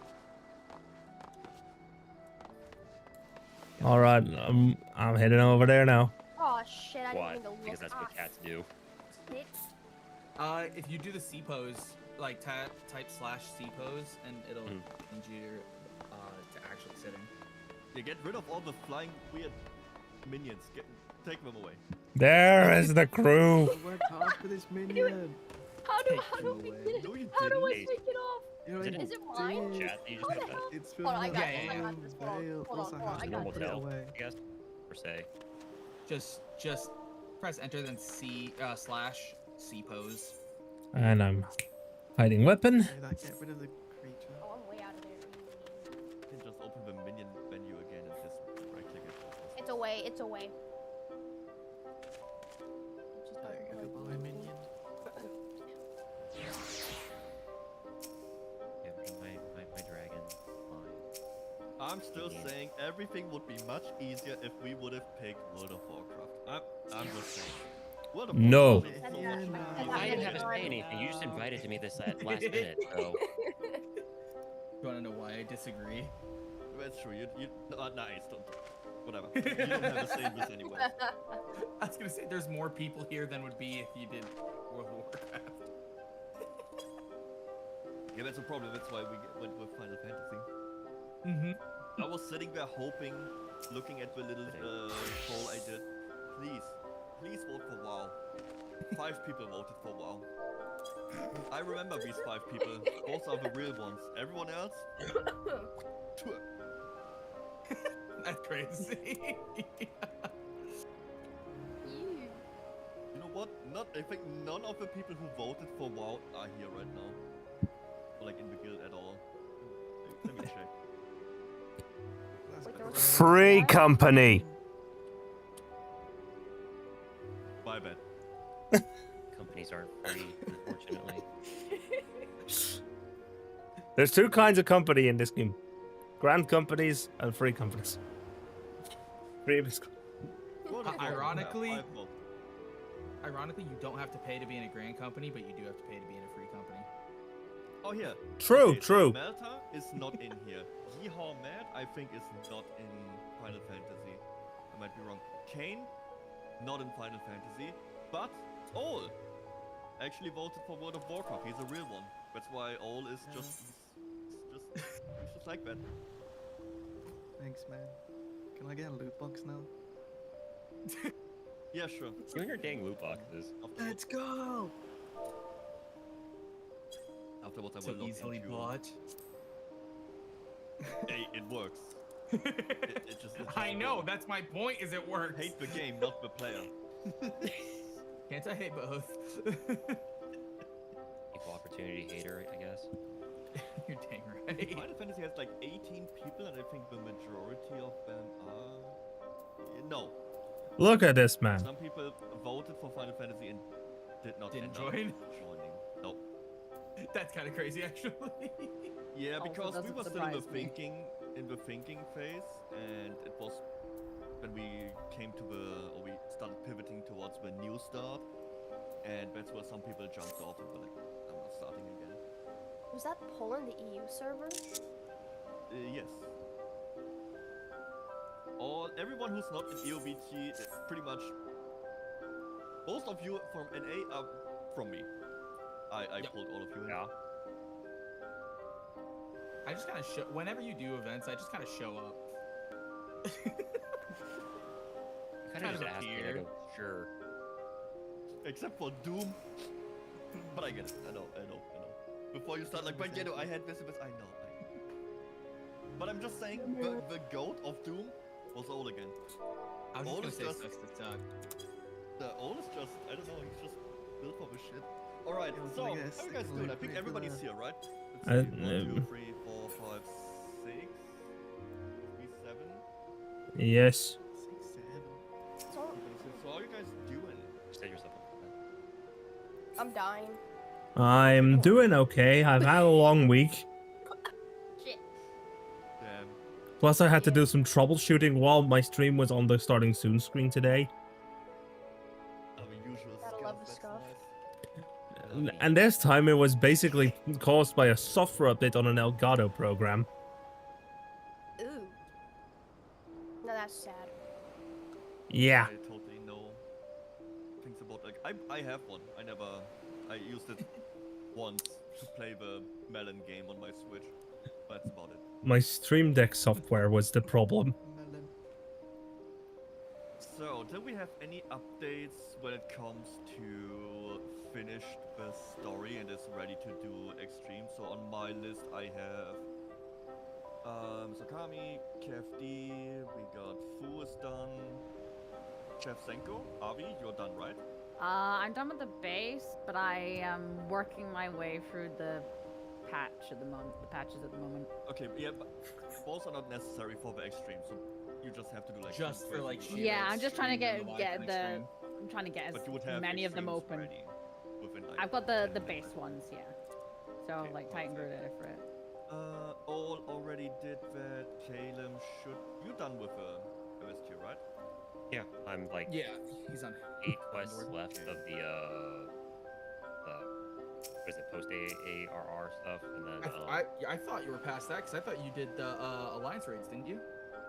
All right, I'm heading over there now. Oh shit! I Why? didn't mean to look. Because that's what cats do. Shit. If you do the C pose, like type /C pose, and it'll change you to actually sitting. Yeah, get rid of all the flying weird minions. Take them away. There is the crew. I worked hard for this minion. How do Take we them get it? No, you How do I didn't. take it off? You know, Is Is it mine? did. Chat, you just got that. It's for Hold on, I got Yeah, this. yeah, I yeah. got this. Hold on, Veil. hold Also on, hold on. has I to got Normal put this. it tell, away. I guess, per se. Just press enter then C /C pose. And I'm hiding weapon. Okay, that get rid of the creature. Oh, I'm way out of there. You can just open the minion menu again and just right click it. It's away. It's away. Just There you go, goodbye, minion. Yeah, my dragon. Fine. I'm still saying everything would be much easier if we would have picked World of Warcraft. I'm just saying. World of No. Warcraft is so much easier. I didn't have to say anything. You just invited to me this at last minute, so. You wanna know why I disagree? That's true. You nice. Don't. Whatever. You don't have to say this anyway. I was gonna say there's more people here than would be if you did World of Warcraft. Yeah, that's a problem. That's why we went with Final Fantasy. Mm-hmm. I was sitting there hoping, looking at the little poll I did. Please vote for WoW. 5 people voted for WoW. I remember these 5 people. Those are the real ones. Everyone else? That's crazy. You know what? I think none of the people who voted for WoW are here right now. Or like in the guild at all. Let me check. That's Wait, better. there was a- Free company. My bad. Companies aren't free, unfortunately. There's 2 kinds of company in this game. Grand companies and free companies. Previous. World of Warcraft, Ironically- 5 votes. Ironically, you don't have to pay to be in a grand company, but you do have to pay to be in a free company. Oh, here. True, Okay, so true. Melta is not in here. Yeehaw Mad, I think, is not in Final Fantasy. I might be wrong. Kane, not in Final Fantasy. But Ol actually voted for World of Warcraft. He's a real one. That's why Ol is just like that. Thanks, man. Can I get a loot box now? Yeah, sure. You and your dang loot boxes. Let's go! Afterwards, I So will log easily into- bought. Hey, it works. It just I know, works. that's my point, is it works. Hate the game, not the player. Can't I hate both? Equal opportunity hater, I guess. You're dang right. Final Fantasy has like 18 people, and I think the majority of them are... No. Look at this man. Some people voted for Final Fantasy and did not Didn't end join? up joining. No. That's kind of crazy, actually. Yeah, Also because we doesn't were still surprise me. in the thinking phase, and it was when we came to we started pivoting towards the new start, and that's where some people jumped off and were like, I'm not starting again. Was that Poland the EU server? Yes. Everyone who's not in EOBT, pretty much, most of you from NA are from me. I Yep. pulled all of you in. Yeah. I just kind of show. Whenever you do events, I just kind of show up. Kind of just asking, I appeared. go, sure. Except for Doom. But I get it. I know. Before you start like, but you know, I had this. I know. But I'm just saying, the goat of Doom was old again. I was Old just is gonna say just- sucks to suck. The old is just, I don't know, he's just built for this shit. Alright, Yeah, I was so, gonna how guess, you I guys can doing? I only think play everybody's for here, right? I- Let's see, 1, 2, 3, 4, 5, 6. 3, 7. Yes. 6, 7. So, So how are you guys doing? Set yourself up. I'm dying. I'm doing okay. I've had a long week. Shit. Damn. Plus, I had to do some troubleshooting while my stream was on the starting soon screen today. Our usual Gotta stuff, love the that's stuff. nice. And this time it was basically caused by a software update on an Elgato program. Ooh. No, that's sad. Yeah. I totally know things about, like, I have one. I used it once to play the Melon game on my Switch. That's about it. My Stream Deck software was the problem. Melon. So, do we have any updates when it comes to finish the story and is ready to do Extreme? So on my list I have Sakami, KFD, we got Fu is done, Shevchenko, Avi, you're done, right? I'm done with the base, but I am working my way through the patches at the moment. Okay, yeah, but both are not necessary for the Extreme, so you just have to do like Just for like sheer Yeah, I'm just trying to extreme get and the. extreme. I'm trying to get But as you would have many of them Extremes open. ready within, like, I've got 10 the minutes. base ones, yeah. So Okay, like Titan perfect. Gruder for it. All already did that. Caleb should. You done with OSQ, right? Yeah, I'm like Yeah, he's on. 8 quests left of the what is it, post ARR stuff, and then I thought you were past that because I thought you did the alliance raids, didn't you?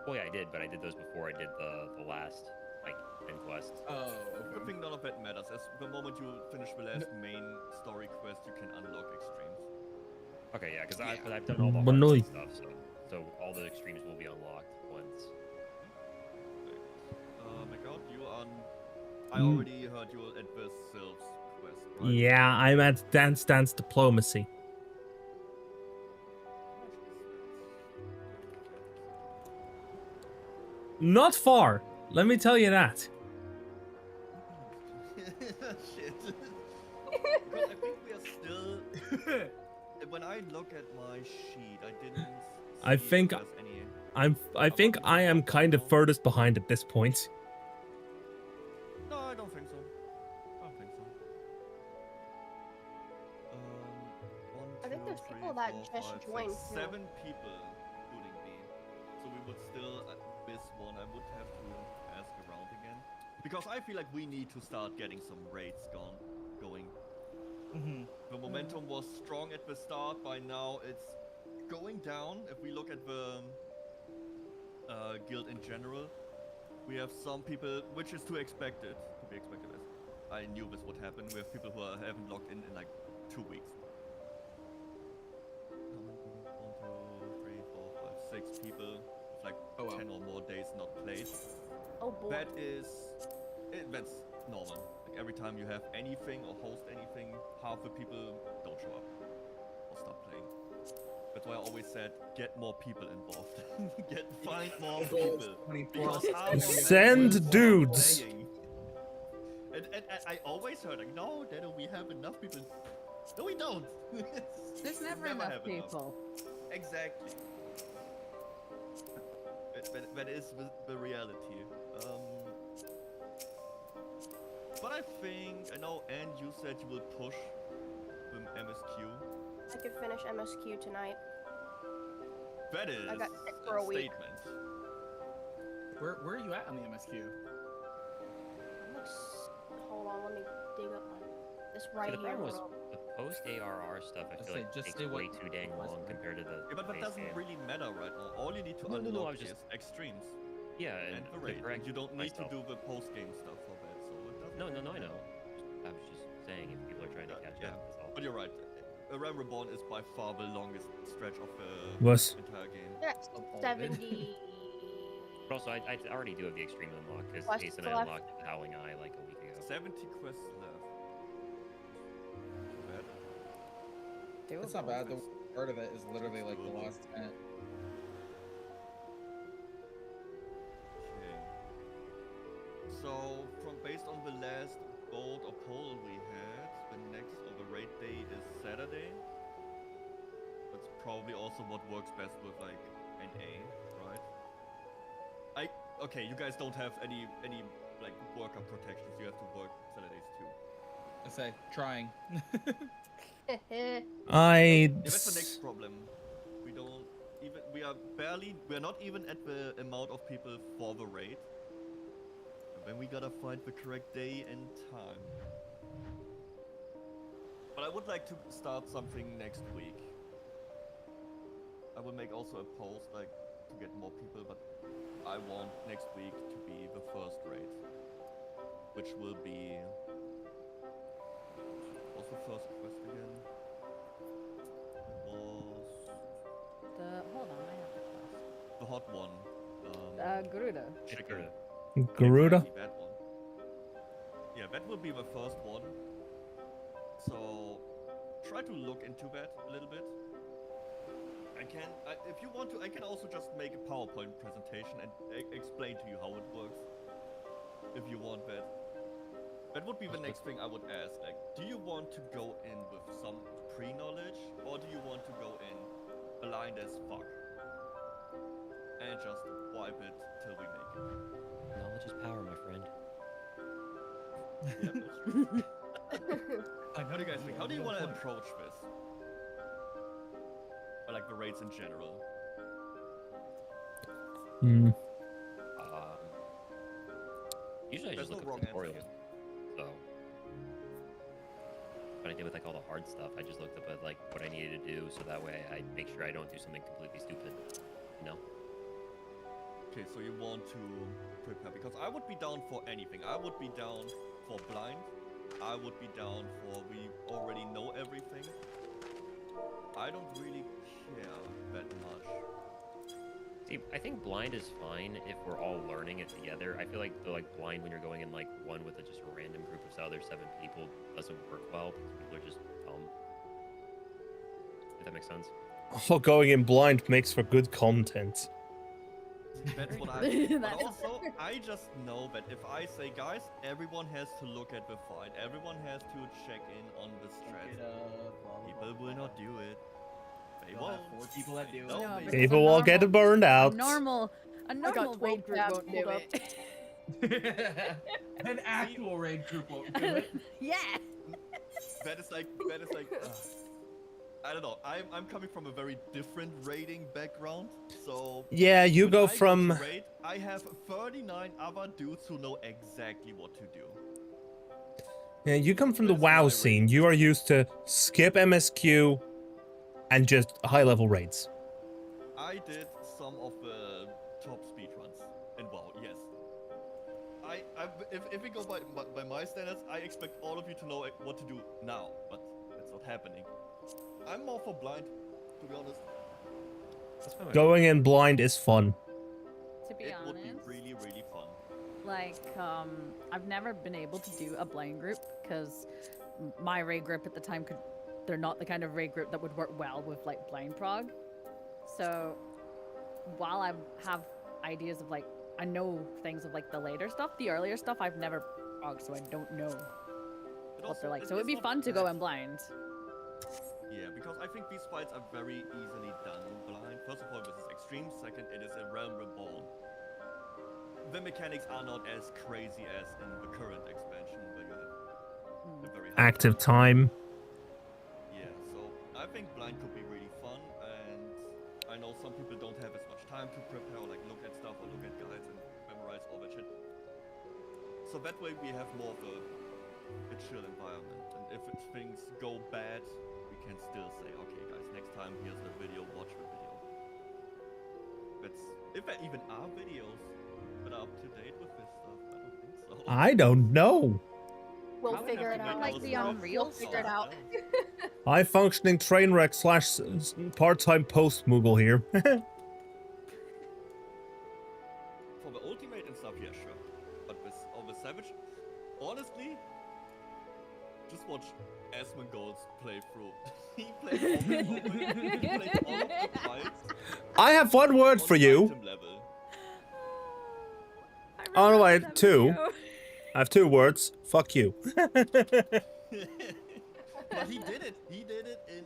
oh yeah, I did, but I did those before I did the last like 10 quests. Oh, I okay. think none of that matters. As the moment you finish the last main story quest, you can unlock extremes. Okay, yeah, because Yeah. I've done all the But hard no. stuff, so all the extremes will be unlocked once. McCall, you on? I already heard you at the Sylphs quest, right? Yeah, I'm at Dance Dance Diplomacy. Not far, let me tell you that. Shit. Because I think we are still. When I look at my sheet, I didn't. I see think if there's any. I think I am kind of furthest behind at this point. No, I don't think so. I think there's people that just joined, too. 7 people, including me. So we would still miss one. I would have to ask around again. Because I feel like we need to start getting some raids going. The momentum was strong at the start. By now, it's going down. If we look at the guild in general, we have some people, which is to be expected. As I knew this would happen. We have people who haven't logged in like 2 weeks. 1, 2, 3, 4, 5, 6 people with like 10 or more days not played. Oh boy. That's normal. Like every time you have anything or host anything, half the people don't show up or stop playing. That's why I always said, get more people involved. Find more people. Because half of them Send will stop dudes. playing. And I always heard like, no, then we have enough people. No, we don't. There's never enough people. Exactly. That is the reality. But I think, I know, and you said you will push with MSQ. I could finish MSQ tonight. That is I got sick for a week. statement. Where are you at on the MSQ? Hold on, let me dig up my this See, right the here. problem was hold on. the post ARR stuff. I Let's feel say, like just takes say way what too dang long quest compared to the Yeah, but that base doesn't game. really matter right now. All you need to No, unlock I was just- is extremes Yeah, and the raid. correct You don't need myself. to do the post-game stuff for that, so it doesn't. No, I know. I was just saying if people are trying to catch Yeah, up. That's all. but you're right. A Realm Reborn is by far the longest stretch of the Was. entire game. That's Of all of it. 70. But also, I already do have the extreme unlock because Watch Ace and the I left. unlocked the Howling Eye like a week ago. 70 quests left. Too bad. It's not bad. The part of it is literally like the last 10. Okay. So, based on the last vote or poll we had, the next or the raid date is Saturday. That's probably also what works best with like an A, right? Okay, you guys don't have any like worker protections. You have to work Saturdays too. I say trying. Yeah, that's the next problem. We're not even at the amount of people for the raid. And then we gotta find the correct day and time. But I would like to start something next week. I will make also a post like to get more people, but I want next week to be the first raid, which will be. What's the first quest again? It was Hold on, I have the quest. the hot one. Garuda. Chicken. Garuda? Exactly, that one. Yeah, that will be the first one. So try to look into that a little bit. If you want to, I can also just make a PowerPoint presentation and explain to you how it works. If you want that. That would be the next thing I would ask. Like, do you want to go in with some pre-knowledge, or do you want to go in blind as fuck and just wipe it till we make it? Knowledge is power, my friend. Yeah, that's true. How do you guys think? How do you want to approach this? Or like the raids in general? Usually I There's just look no up wrong tutorials. answer So what I did with like all the hard stuff, I just looked up at like what I needed to do, so that way I make sure I don't do something completely stupid. You know? Okay, so you want to prepare, because I would be down for anything. I would be down for blind. I would be down for we already know everything. I don't really care that much. See, I think blind is fine if we're all learning it together. I feel like the blind when you're going in like one with just a random group of other 7 people doesn't work well because people are just dumb. If that makes sense. Oh, going in blind makes for good content. That's what I. But also, I just know that if I say, guys, everyone has to look at the fight, everyone has to check in on the strats. People will not do it. They won't. 4 people that do it. No, People will get burned out. A normal raid group won't do it. An actual raid group won't do it. Yeah. That is like. I don't know. I'm coming from a very different raiding background, so Yeah, you when go I from. to raid, I have 39 other dudes who know exactly what to do. Yeah, you come from the WoW scene. You are used to skip MSQ and just high-level raids. I did some of the top speedruns in WoW, yes. If we go by my standards, I expect all of you to know what to do now, but that's not happening. I'm more for blind, to be honest. Going in blind is fun. To be It honest, would be really, really fun. like I've never been able to do a blind group because my raid group at the time they're not the kind of raid group that would work well with like blind prog. So while I have ideas of like I know things of like the later stuff, the earlier stuff I've never progged, so I don't know what they're like. So it'd be fun to go in blind. Yeah, because I think these fights are very easily done blind. First of all, this is extreme. Second, it is a realm reborn. The mechanics are not as crazy as in the current expansion, where you have a very high Active time. Yeah, so I think blind could be really fun, and I know some people don't have as much time to prepare, or like look at stuff, or look at guides and memorize all that shit. So that way we have more of a chill environment, and if things go bad, we can still say, okay guys, next time here's the video, watch the video. That's, if there even are videos that are up to date with this stuff, I don't think so. I don't know. We'll figure it out. Like the Unreal We'll figure it out. High functioning train wreck / part-time post Moogle here. watch Asmongold's playthrough. He played all of the fights. I have one word for you. Oh no, I have two. I have 2 words. Fuck you. But he did it. He did it in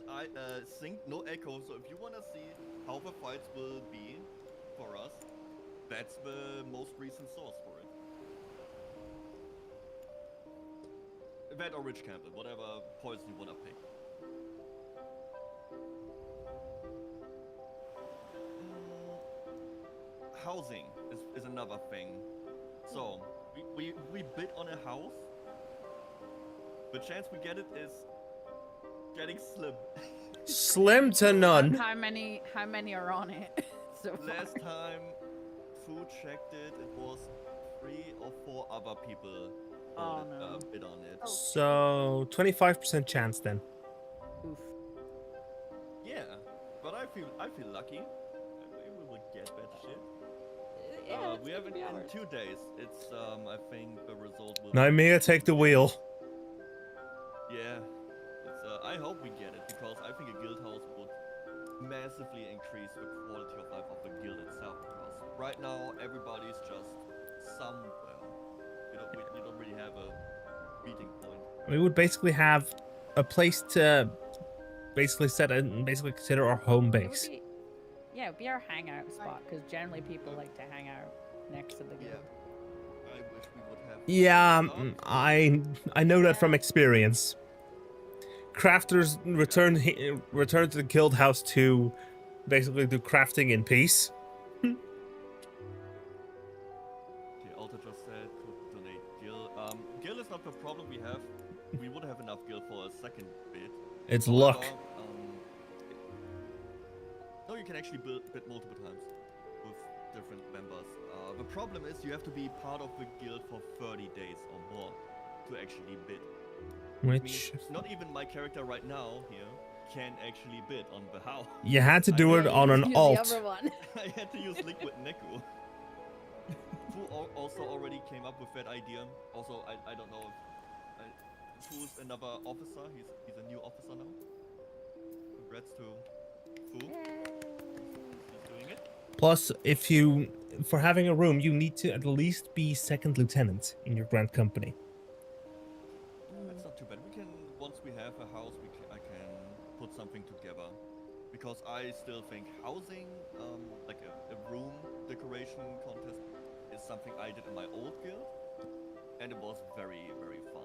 sync, no echo. So if you want to see how the fights will be for us, that's the most recent source for it. That or Rich Campbell, whatever poison you want to pick. Housing is another thing. So we bid on a house. The chance we get it is getting slim. Slim to none. How many are on it? So last time Fu checked it, it was 3 or 4 other people bid on it. So 25% chance then. Oof. Yeah, but I feel lucky. Maybe we will get that shit. Yeah, we have it in 2 days. It's I think the result will. Now Mia, take the wheel. Yeah, it's I hope we get it because I think a guild house would massively increase the quality of life of the guild itself. Because right now everybody's just somewhere. You don't really have a meeting point. We would basically have a place to basically set and basically consider our home base. Yeah, it'd be our hangout spot because generally people like to hang out next to the guild. Yeah. I wish we would have. Yeah, I know that from experience. Crafters return to the guild house to basically do crafting in peace. Okay, Alta just said to donate Gil. Gil is not the problem we have. We would have enough Gil for a second bid. It's luck. No, you can actually bid multiple times with different members. The problem is you have to be part of the guild for 30 days or more to actually bid. Which not even my character right now here can actually bid on the house. you had to do it on an alt. The other one. I had to use Liquid Neku. Who also already came up with that idea. Also, I don't know if who's another officer. He's a new officer now. Congrats to Fu. He's doing it. Plus, for having a room, you need to at least be 2nd lieutenant in your grand company. That's not too bad. We can, once we have a house, I can put something together. Because I still think housing, like a room decoration contest, is something I did in my old guild. And it was very, very fun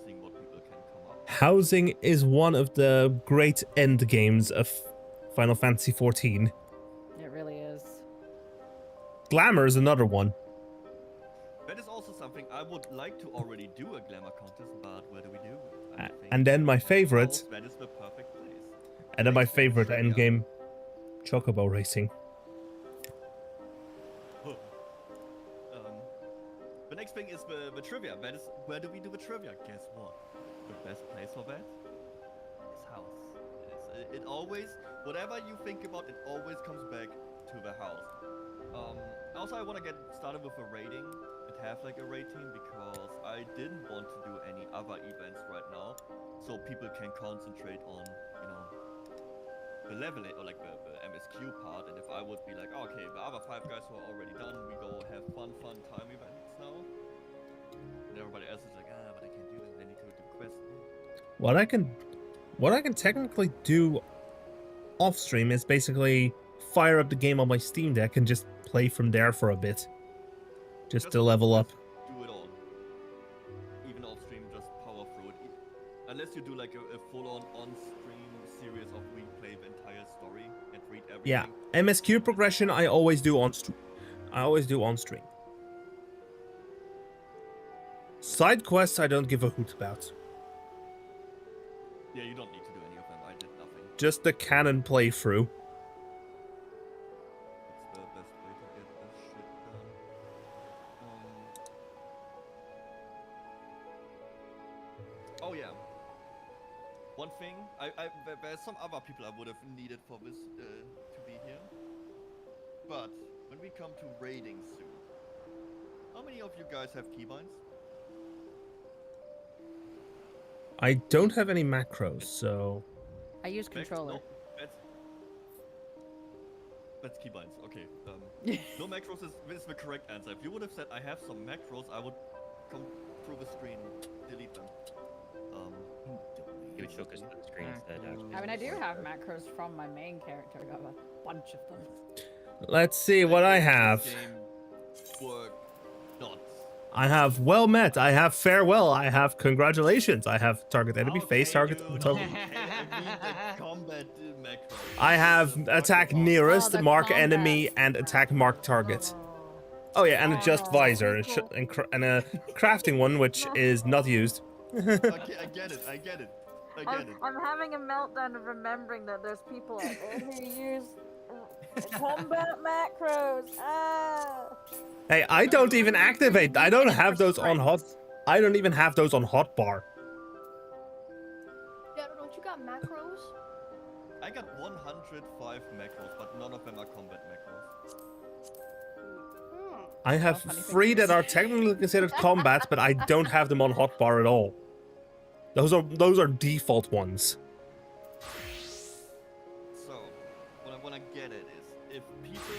seeing what people can come up. Housing is one of the great end games of Final Fantasy XIV. It really is. Glamour is another one. That is also something I would like to already do a glamour contest, but where do we do it? And then my favorite. That is the perfect place. And then my favorite endgame, Chocobo racing. The next thing is the trivia. That is, where do we do the trivia? Guess what? The best place for that is house. It always, whatever you think about, it always comes back to the house. Also, I want to get started with a rating. Have like a rating because I didn't want to do any other events right now, so people can concentrate on, the leveling or like the MSQ part. And if I would be like, oh, okay, the other 5 guys who are already done, we go have fun time events now. And everybody else is like, but I can't do this. I need to do quests. What I can technically do off stream is basically fire up the game on my Steam Deck and just play from there for a bit. Just to level up. Do it all. Even off stream, just power through it. Unless you do like a full-on on-stream series of replay the entire story and read everything. Yeah, MSQ progression I always do on stream. Side quests I don't give a hoot about. Yeah, you don't need to do any of them. I did nothing. Just the canon playthrough. It's the best way to get this shit done. Oh yeah. One thing, there's some other people I would have needed for this to be here. But when we come to raiding soon, how many of you guys have keybinds? I don't have any macros, so... I use controller. No, that's keybinds. Okay. No macros is the correct answer. If you would have said I have some macros, I would come through the screen, delete them. You would show us the screen instead. I mean, I do have macros from my main character. I got a bunch of them. Let's see what I have. I have well met. I have farewell. I have congratulations. I have target enemy, face target. I have attack nearest, mark enemy, and attack mark target. Oh yeah, and adjust visor and a crafting one which is not used. Okay, I get it. I'm having a meltdown of remembering that there's people out there who use combat macros. Hey, I don't even activate. I don't have those on hot. I don't even have those on hotbar. Yeah, don't you got macros? I got 105 macros, but none of them are combat macros. I have 3 that are technically considered combat, but I don't have them on hotbar at all. Those are default ones. So, what I wanna get at is, if people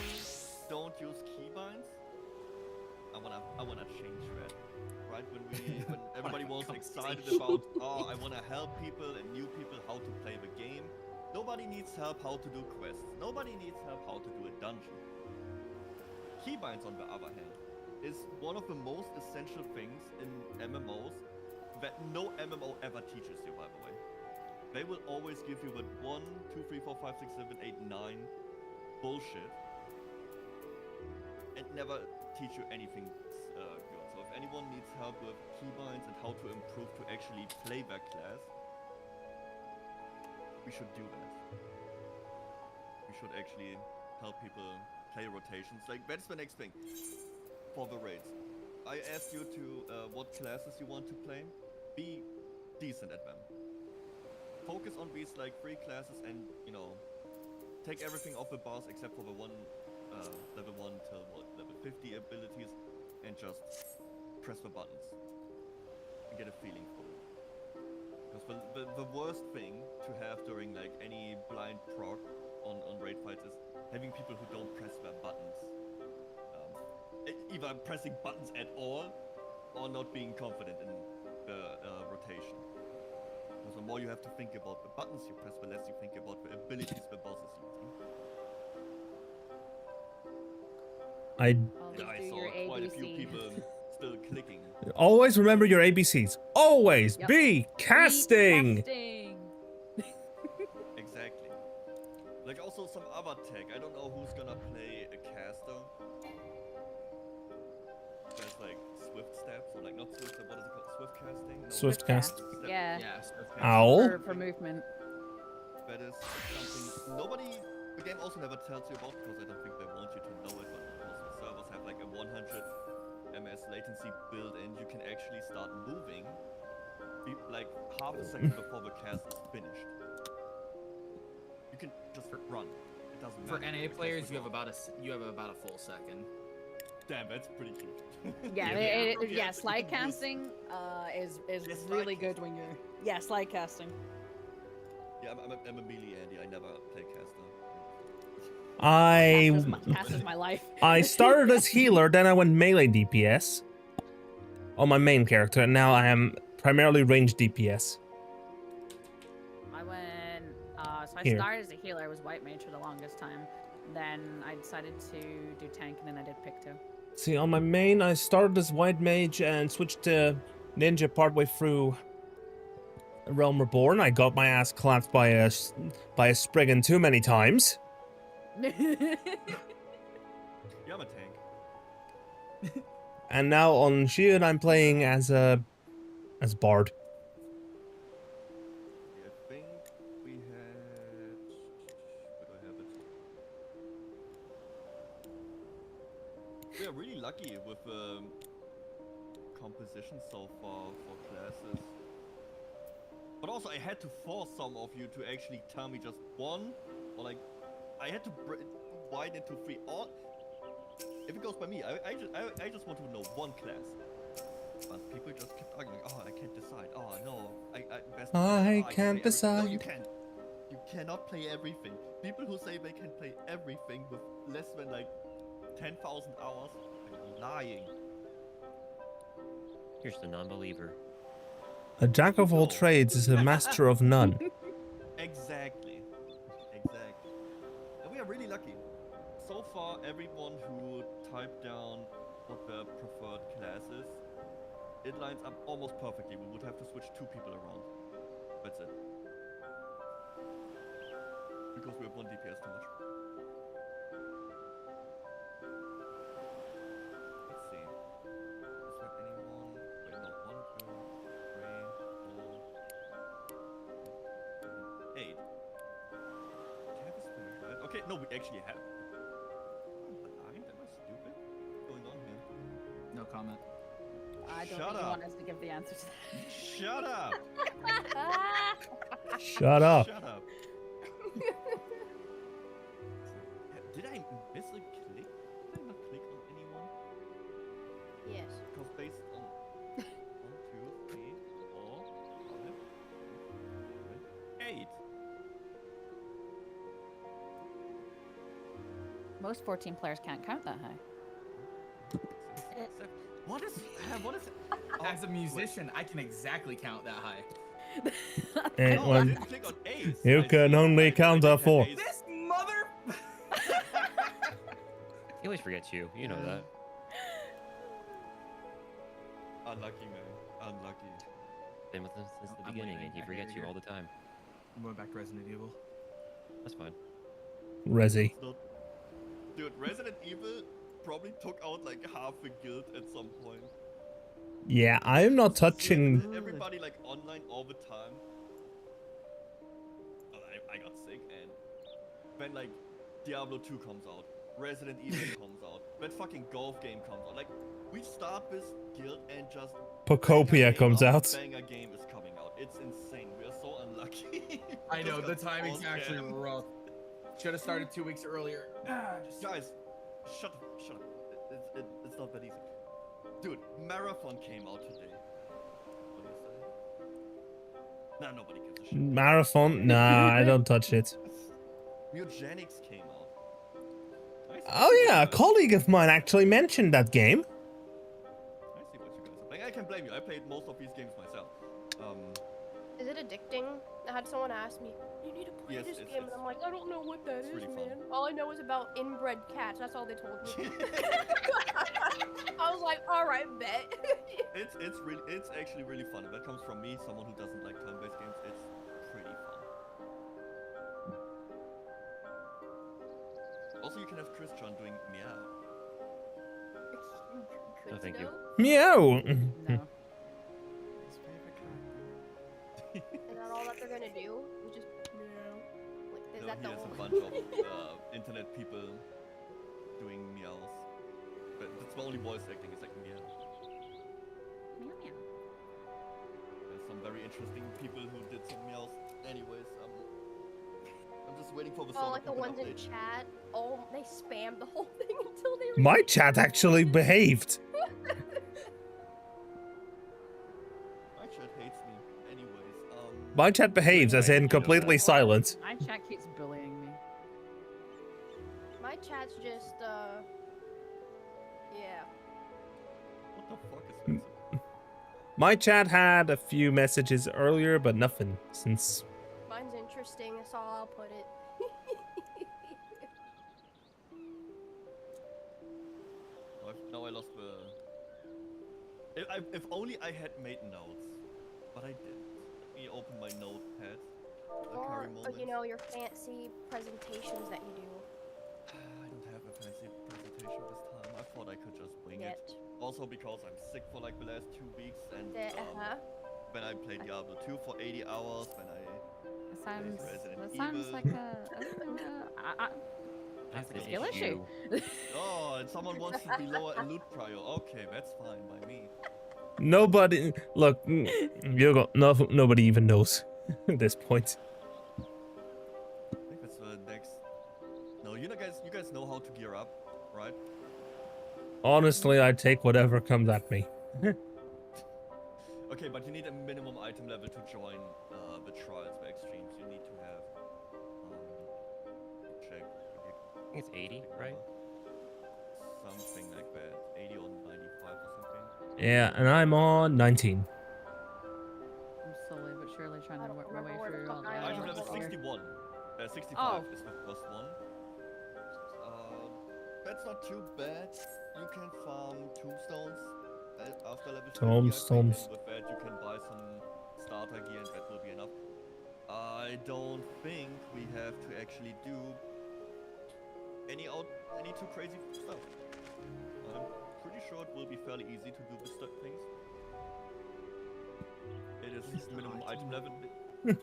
don't use keybinds, I wanna change that. Right? When everybody was excited about, oh, I wanna help people and new people how to play the game. Nobody needs help how to do quests. Nobody needs help how to do a dungeon. Keybinds, on the other hand, is one of the most essential things in MMOs that no MMO ever teaches you, by the way. They will always give you the 1, 2, 3, 4, 5, 6, 7, 8, 9 bullshit and never teach you anything good. So if anyone needs help with keybinds and how to improve to actually play their class, we should do that. We should actually help people play rotations. Like, that's the next thing for the raids. I asked you to what classes you want to play. Be decent at them. Focus on these like 3 classes and, you know, take everything off the bars except for the one level 1 till level 50 abilities and just press the buttons and get a feeling for it. Because the worst thing to have during like any blind proc on raid fights is having people who don't press their buttons. Either pressing buttons at all or not being confident in the rotation. Because the more you have to think about the buttons you press, the less you think about the abilities the boss is using. I saw quite a few people still clicking. Always remember your ABCs. Always be casting. Exactly. Like also some other tech. I don't know who's gonna play a caster. There's like swift steps, or like not swift step, what is it called? Swift casting? No, Swift cast. Yeah. Swift casting. Owl. For movement. That is something the game also never tells you about, because I don't think they want you to know it, but most of the servers have like a 100 ms latency built in. You can actually start moving like half a second before the cast is finished. You can just run. It doesn't matter. For NA players, you have about a full second. Damn, that's pretty cute. Yeah, slide casting is really good when you're slide casting. Yeah, I'm a melee Andy. I never play caster. Caster's my life. I started as healer, then I went melee DPS on my main character, and now I am primarily ranged DPS. I went so I started as a healer. I was white mage for the longest time. Then I decided to do tank, and then I did Picto. See, on my main, I started as white mage and switched to ninja partway through Realm Reborn. I got my ass clapped by a Spriggan too many times. Yeah, I'm a tank. And now on Shield, I'm playing as Bard. I think we had. Where do I have it? We are really lucky with composition so far for classes. But also, I had to force some of you to actually tell me just one, or like, I had to widen into 3. If it goes by me, I just want to know one class. But people just kept arguing. Oh, I can't decide. Oh no, best. I Oh, can't can play everything." No, you decide. can't. You cannot play everything. People who say they can play everything with less than like 10,000 hours, they're lying. Here's the non-believer. A jack of all trades is a master of none. Exactly. Exactly. And we are really lucky. So far, everyone who typed down what their preferred class is, it lines up almost perfectly. We would have to switch 2 people around. That's it. Because we have 1 DPS too much. Let's see. Is there anyone? Wait, no. 1, 2, 3, 4, 8. Have a spirit, right? Okay, no, we actually have. I'm blind. Am I stupid? What's going on here? No comment. I don't Shut think you up. want us to give the answer to that. Shut up! Shut up. Shut up. Did I miss a click? Did I not click on anyone? Yes. Because based on 1, 2, 3, 4, 5, 6, 7, 8. Most 14 players can't count that high. What is? As a musician, I can exactly count that high. And No, I when didn't click on ace. you I can see. only I count clicked to on 4. ace. This mother. He always forgets you. You know that. Unlucky, man. Unlucky. Been with him since the I'm beginning, leaving. and he I forgets hear you you. all the time. I'm going back to Resident Evil. That's fine. Resi. It's not... Dude, Resident Evil probably took out like half the guild at some point. Yeah, I'm not touching. Everybody like online all the time. Oh, I got sick, and when like Diablo 2 comes out, Resident Evil comes out, that fucking golf game comes out. Like we start this guild and just Pocopia comes out. Banger game is coming out. It's insane. We are so unlucky. I know, the Just got timing's all actually jammed. rough. Should have started 2 weeks earlier. Guys, shut up. It's not that easy. Dude, Marathon came out today. What do you say? Nah, nobody gives a shit. Marathon? Nah, I don't touch it. Mutagenics came out. I see Oh what yeah, a you guys- colleague of mine actually mentioned that game. I see what you guys are playing. I can't blame you. I played most of these games myself. Is it addicting? I had someone ask me, you need to play Yes, this it's- game, and I'm like, I don't know what that it's is, really fun. man. All I know is about inbred cats. That's all they told me. I was like, all right, bet. it's actually really fun. And that comes from me, someone who doesn't like turn-based games. It's pretty fun. Also, you can have Christian doing meow. No, thank you. Meow. No. His favorite character. Is that all that they're gonna do? We just, like, is No, that he the has a only? bunch of internet people doing meows. But that's the only voice acting is like meow. Meow meow. There's some very interesting people who did some meows. Anyways, I'm just waiting for the Oh, song like the ones in chat. Oh, they spammed the whole thing until they. My chat actually behaved. My chat hates me. Anyways, My chat behaves as in completely silent. My chat keeps bullying me. My chat's just, yeah. what the fuck is Spencer? My chat had a few messages earlier, but nothing since. Mine's interesting. That's all I'll put it. Now I lost the. If only I had made notes, but I didn't. Let me open my notepad. Or, you know, your fancy presentations that you do. I don't have a fancy presentation this time. I thought I could just wing Yet. it. Also because I'm sick for like the last 2 weeks, and when I played Diablo 2 for 80 hours, when I played Resident Sounds Evil. like a that's a skill issue. Oh, and someone wants to be lower in loot prio. Okay, that's fine by me. Nobody. Look, you got nobody even knows at this point. I think that's the next. No, you guys know how to gear up, right? Honestly, I take whatever comes at me. Okay, but you need a minimum item level to join the trials by extremes. You need to have check. I think it's 80, right? Something like that. 80 or 95 or something. Yeah, and I'm on 19. I'm slowly but surely trying to work my way where the through fuck all the I am. Item items level here. 61. 65 Oh. is the first one. That's not too bad. You can farm tombstones after level 50, I think, Tombstones. and with that you can buy some starter gear and that will be enough. I don't think we have to actually do any too crazy stuff. I'm pretty sure it will be fairly easy to do this things. It is minimum item level. It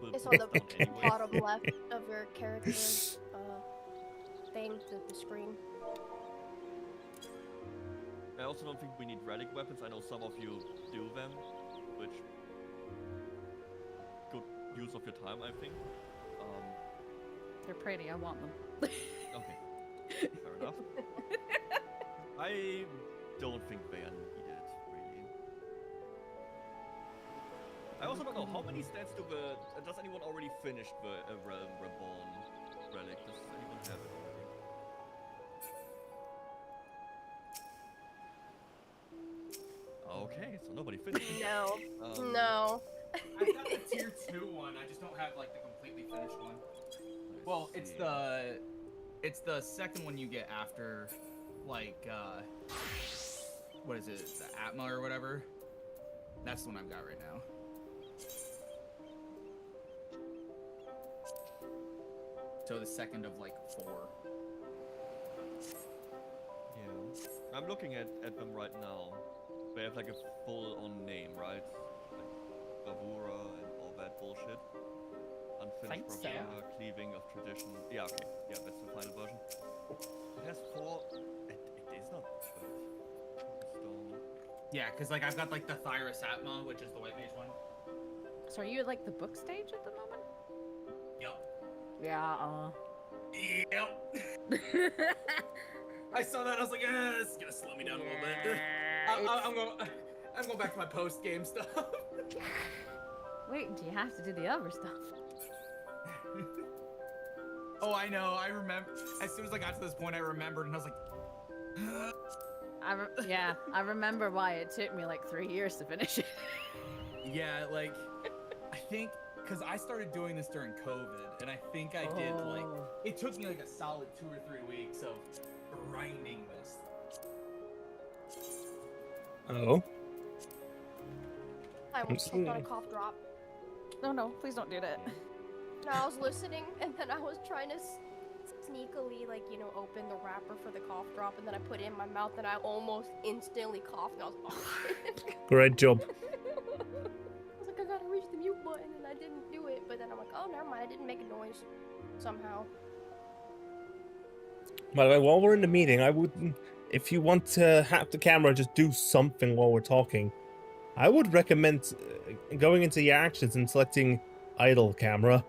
will It's put on it the down anyway. bottom left of your character's thing, the screen. I also don't think we need relic weapons. I know some of you do them, which good use of your time, I think. They're pretty. I want them. Okay, fair enough. I don't think they are needed, really. I also don't know how many stats do does anyone already finish the Realm Reborn relic? Does anyone have it already? Okay, so nobody finished. No. No. I've got the tier 2 one. I just don't have like the completely finished one. Well, it's the second one you get after, like, what is it? The Atma or whatever. That's the one I've got right now. So the second of like 4. Yeah, I'm looking at them right now. They have like a full-on name, right? Like Bravura and all that bullshit. Unfinished Think so. Bravura, Cleaving of Tradition. Yeah, okay. Yeah, that's the final version. It has 4. It is not Stone. Yeah, because like I've got like the Thyrus Atma, which is the white mage one. So are you at like the book stage at the moment? Yup. Yeah. Yep. I saw that. I was like, this is gonna slow me down a little bit. I'm going back to my post game stuff. Wait, do you have to do the other stuff? Oh, I know. I remember. As soon as I got to this point, I remembered, and I was like, yeah, I remember why it took me like 3 years to finish it. yeah, like, I think because I started doing this during COVID, and I think I did like it took me like a solid 2 or 3 weeks of grinding this. Oh. I almost choked on a cough drop. No, please don't do that. No, I was listening, and then I was trying to sneakily, like, you know, open the wrapper for the cough drop, and then I put it in my mouth, and I almost instantly coughed, and I was, oh, shit. Great job. I was like, I gotta reach the mute button, and I didn't do it, but then I'm like, oh, never mind, I didn't make a noise somehow. By the way, while we're in the meeting, I would, if you want to have the camera just do something while we're talking, I would recommend going into your actions and selecting idle camera.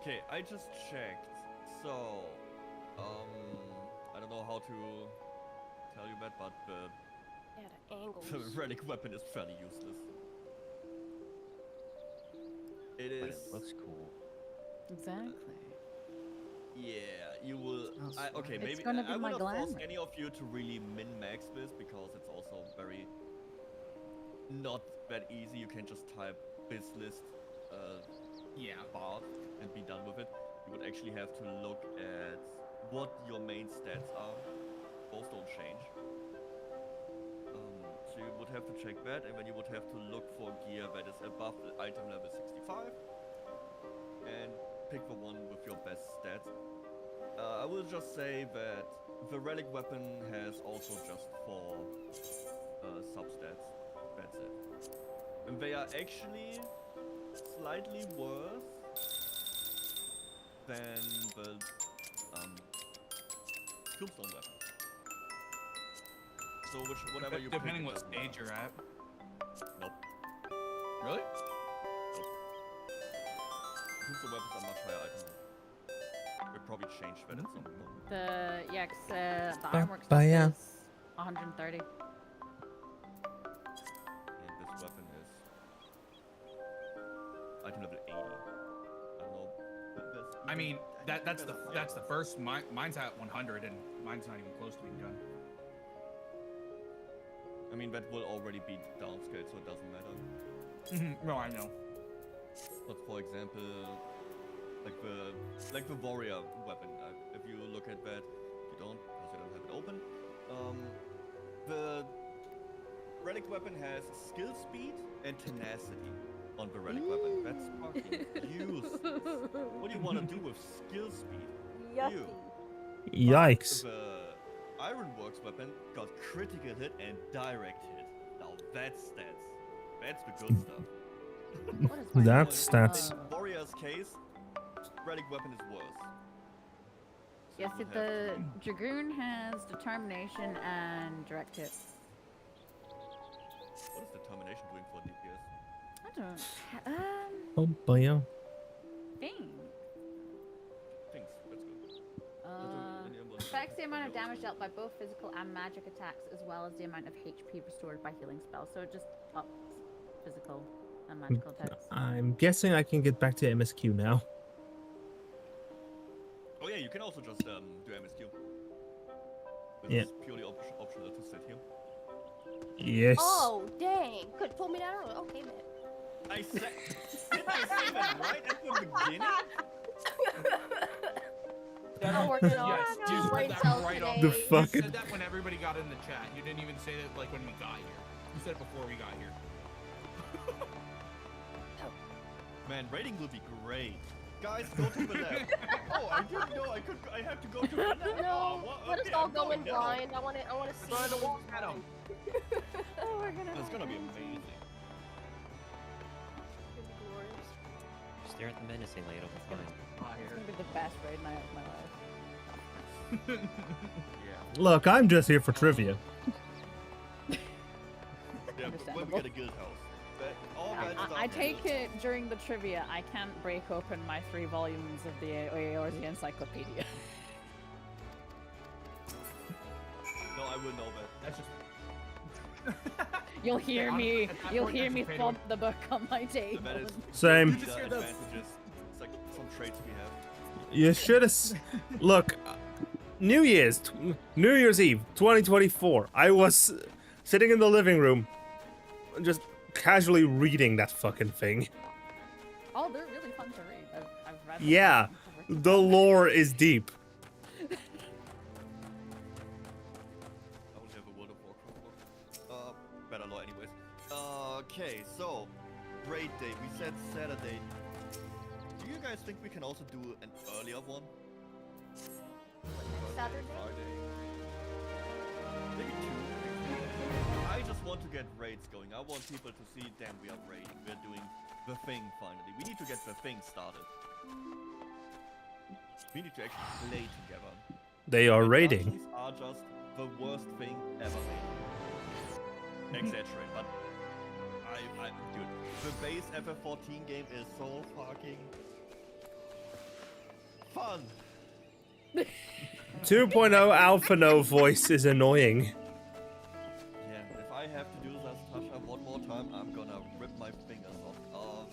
Okay, I just checked. So, I don't know how to tell you that, but Yeah, the angles. the relic weapon is fairly useless. It But is. it looks cool. Exactly. Yeah, you will. Okay, It's maybe gonna be I my will not force glamour. any of you to really min-max this because it's also very not that easy. You can just type BizList bar and be done with it. You would actually have to look at what your main stats are. Both don't change. So you would have to check that, and then you would have to look for gear that is above the item level 65, and pick the one with your best stats. I will just say that the relic weapon has also just 4 substats. That's it. And they are actually slightly worse than the tombstone weapon. So whatever you pick, Depending it what doesn't stage matter. you're at. Nope. Really? Tombstone weapons are much higher item. We'll probably change that at some point. The 'cause the Ba- artwork ba- yeah. stuff is 130. And this weapon is item level 80. I don't know. I mean, that's the first. Mine's at 100, and mine's not even close to being done. I mean, that will already be downscaled, so it doesn't matter. No, I know. But for example, like the warrior weapon. If you look at that, you don't, because you don't have it open. The relic weapon has skill speed and tenacity on the relic weapon. That's fucking useless. What do you want to do with skill speed? Yucky. Yikes. The Ironworks weapon got critical hit and direct hit. Now that's stats. That's the good stuff. What is my That's stats. In Warrior's case, relic weapon is worse. Yes, the Dragoon has determination and direct hit. What is determination doing for DPS? I don't. Oh boy. Thing. Things. That's good. Affects the amount of damage dealt by both physical and magic attacks, as well as the amount of HP restored by healing spells. So it just ups physical and magical attacks. I'm guessing I can get back to MSQ now. Oh yeah, you can also just do MSQ. This is purely optional to sit here. Yes. Oh, dang. Could have told me that earlier. Okay, man. I said, didn't I say that right at the beginning? I'm working on Yes, you brain said that cells right off. today. The You fucking. said that when everybody got in the chat. You didn't even say that like when we got here. You said it before we got here. Man, rating will be great. Guys, go to the left. Oh, I didn't know I have to go to the left. No, let us all go in blind. I want to see. Try to walk at him. Oh, we're gonna. It's gonna be amazing. Stare at the menacingly, it'll be fine. It's gonna be the best raid night of my life. Yeah. Look, I'm just here for trivia. Yeah, when we get a guild house. But all that stuff I take it during the trivia, I can't break open my 3 volumes of the Eorze Encyclopedia. No, I will know that. That's just. You'll hear me. At that You'll point, hear that's me just pay to thump the book on my table. That is Same. the advantages. It's like some traits we have. You should have. Look, New Year's Eve, 2024. I was sitting in the living room, just casually reading that fucking thing. Oh, they're really fun to read. I've read them. Yeah, the lore is deep. I only have a World of Warcraft book. Better lore anyways. Okay, so raid day. We said Saturday. Do you guys think we can also do an earlier one? Saturday? Friday. Maybe 2. I just want to get raids going. I want people to see, damn, we are raiding. We're doing the thing finally. We need to get the thing started. We need to actually play together. They are The raiding. dungeons are just the worst thing ever made. Exaggerate, but dude, the base FF14 game is so fucking fun. 2.0 Alpha No voice is annoying. Yeah, if I have to do Zastasha one more time, I'm gonna rip my fingers off.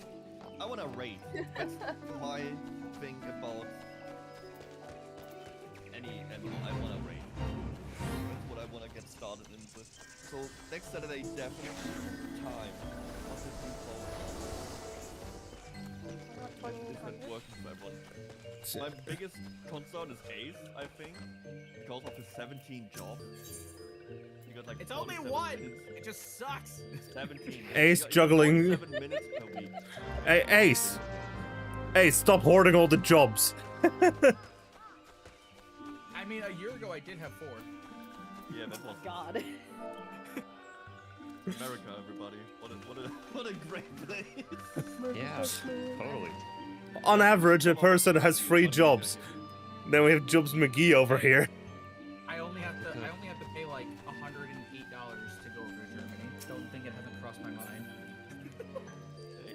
I wanna raid. That's my thing about any MMO. I wanna raid. That's what I wanna get started in with. So next Saturday, definitely time. This isn't working for everyone. My biggest concern is Ace, I think, because of his 17 job. He got like It's only 47 one. minutes. It just sucks. 17. Ace He got juggling. 47 minutes per week. Hey, Ace. Ace, stop hoarding all the jobs. I mean, a year ago I did have 4. Yeah, that was God. America, everybody. What a great place. Yeah, totally. On average, a person has 3 jobs. Then we have Jobs McGee over here. I only have to pay like $108 to go over to Germany. Don't think it hasn't crossed my mind.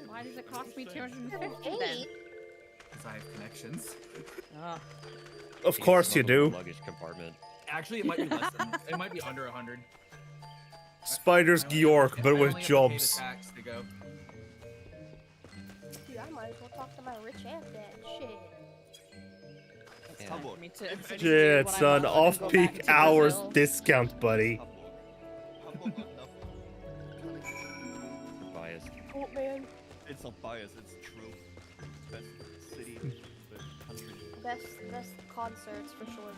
Why does it cost me 250 then? $108? Because I have connections. Ah. Of course you do. Luggage compartment. Actually, it might be less than. It might be under 100. Spiders Georg, but I with only have to pay the jobs. tax to go. Dude, I might as well talk to my rich aunt then. Shit. It's time for me to finish doing Shit, what I son, love and go back off-peak to hours Brazil. discount, buddy. You're biased. Oh man. It's not biased, it's true. Best city, best country. Best concerts for sure.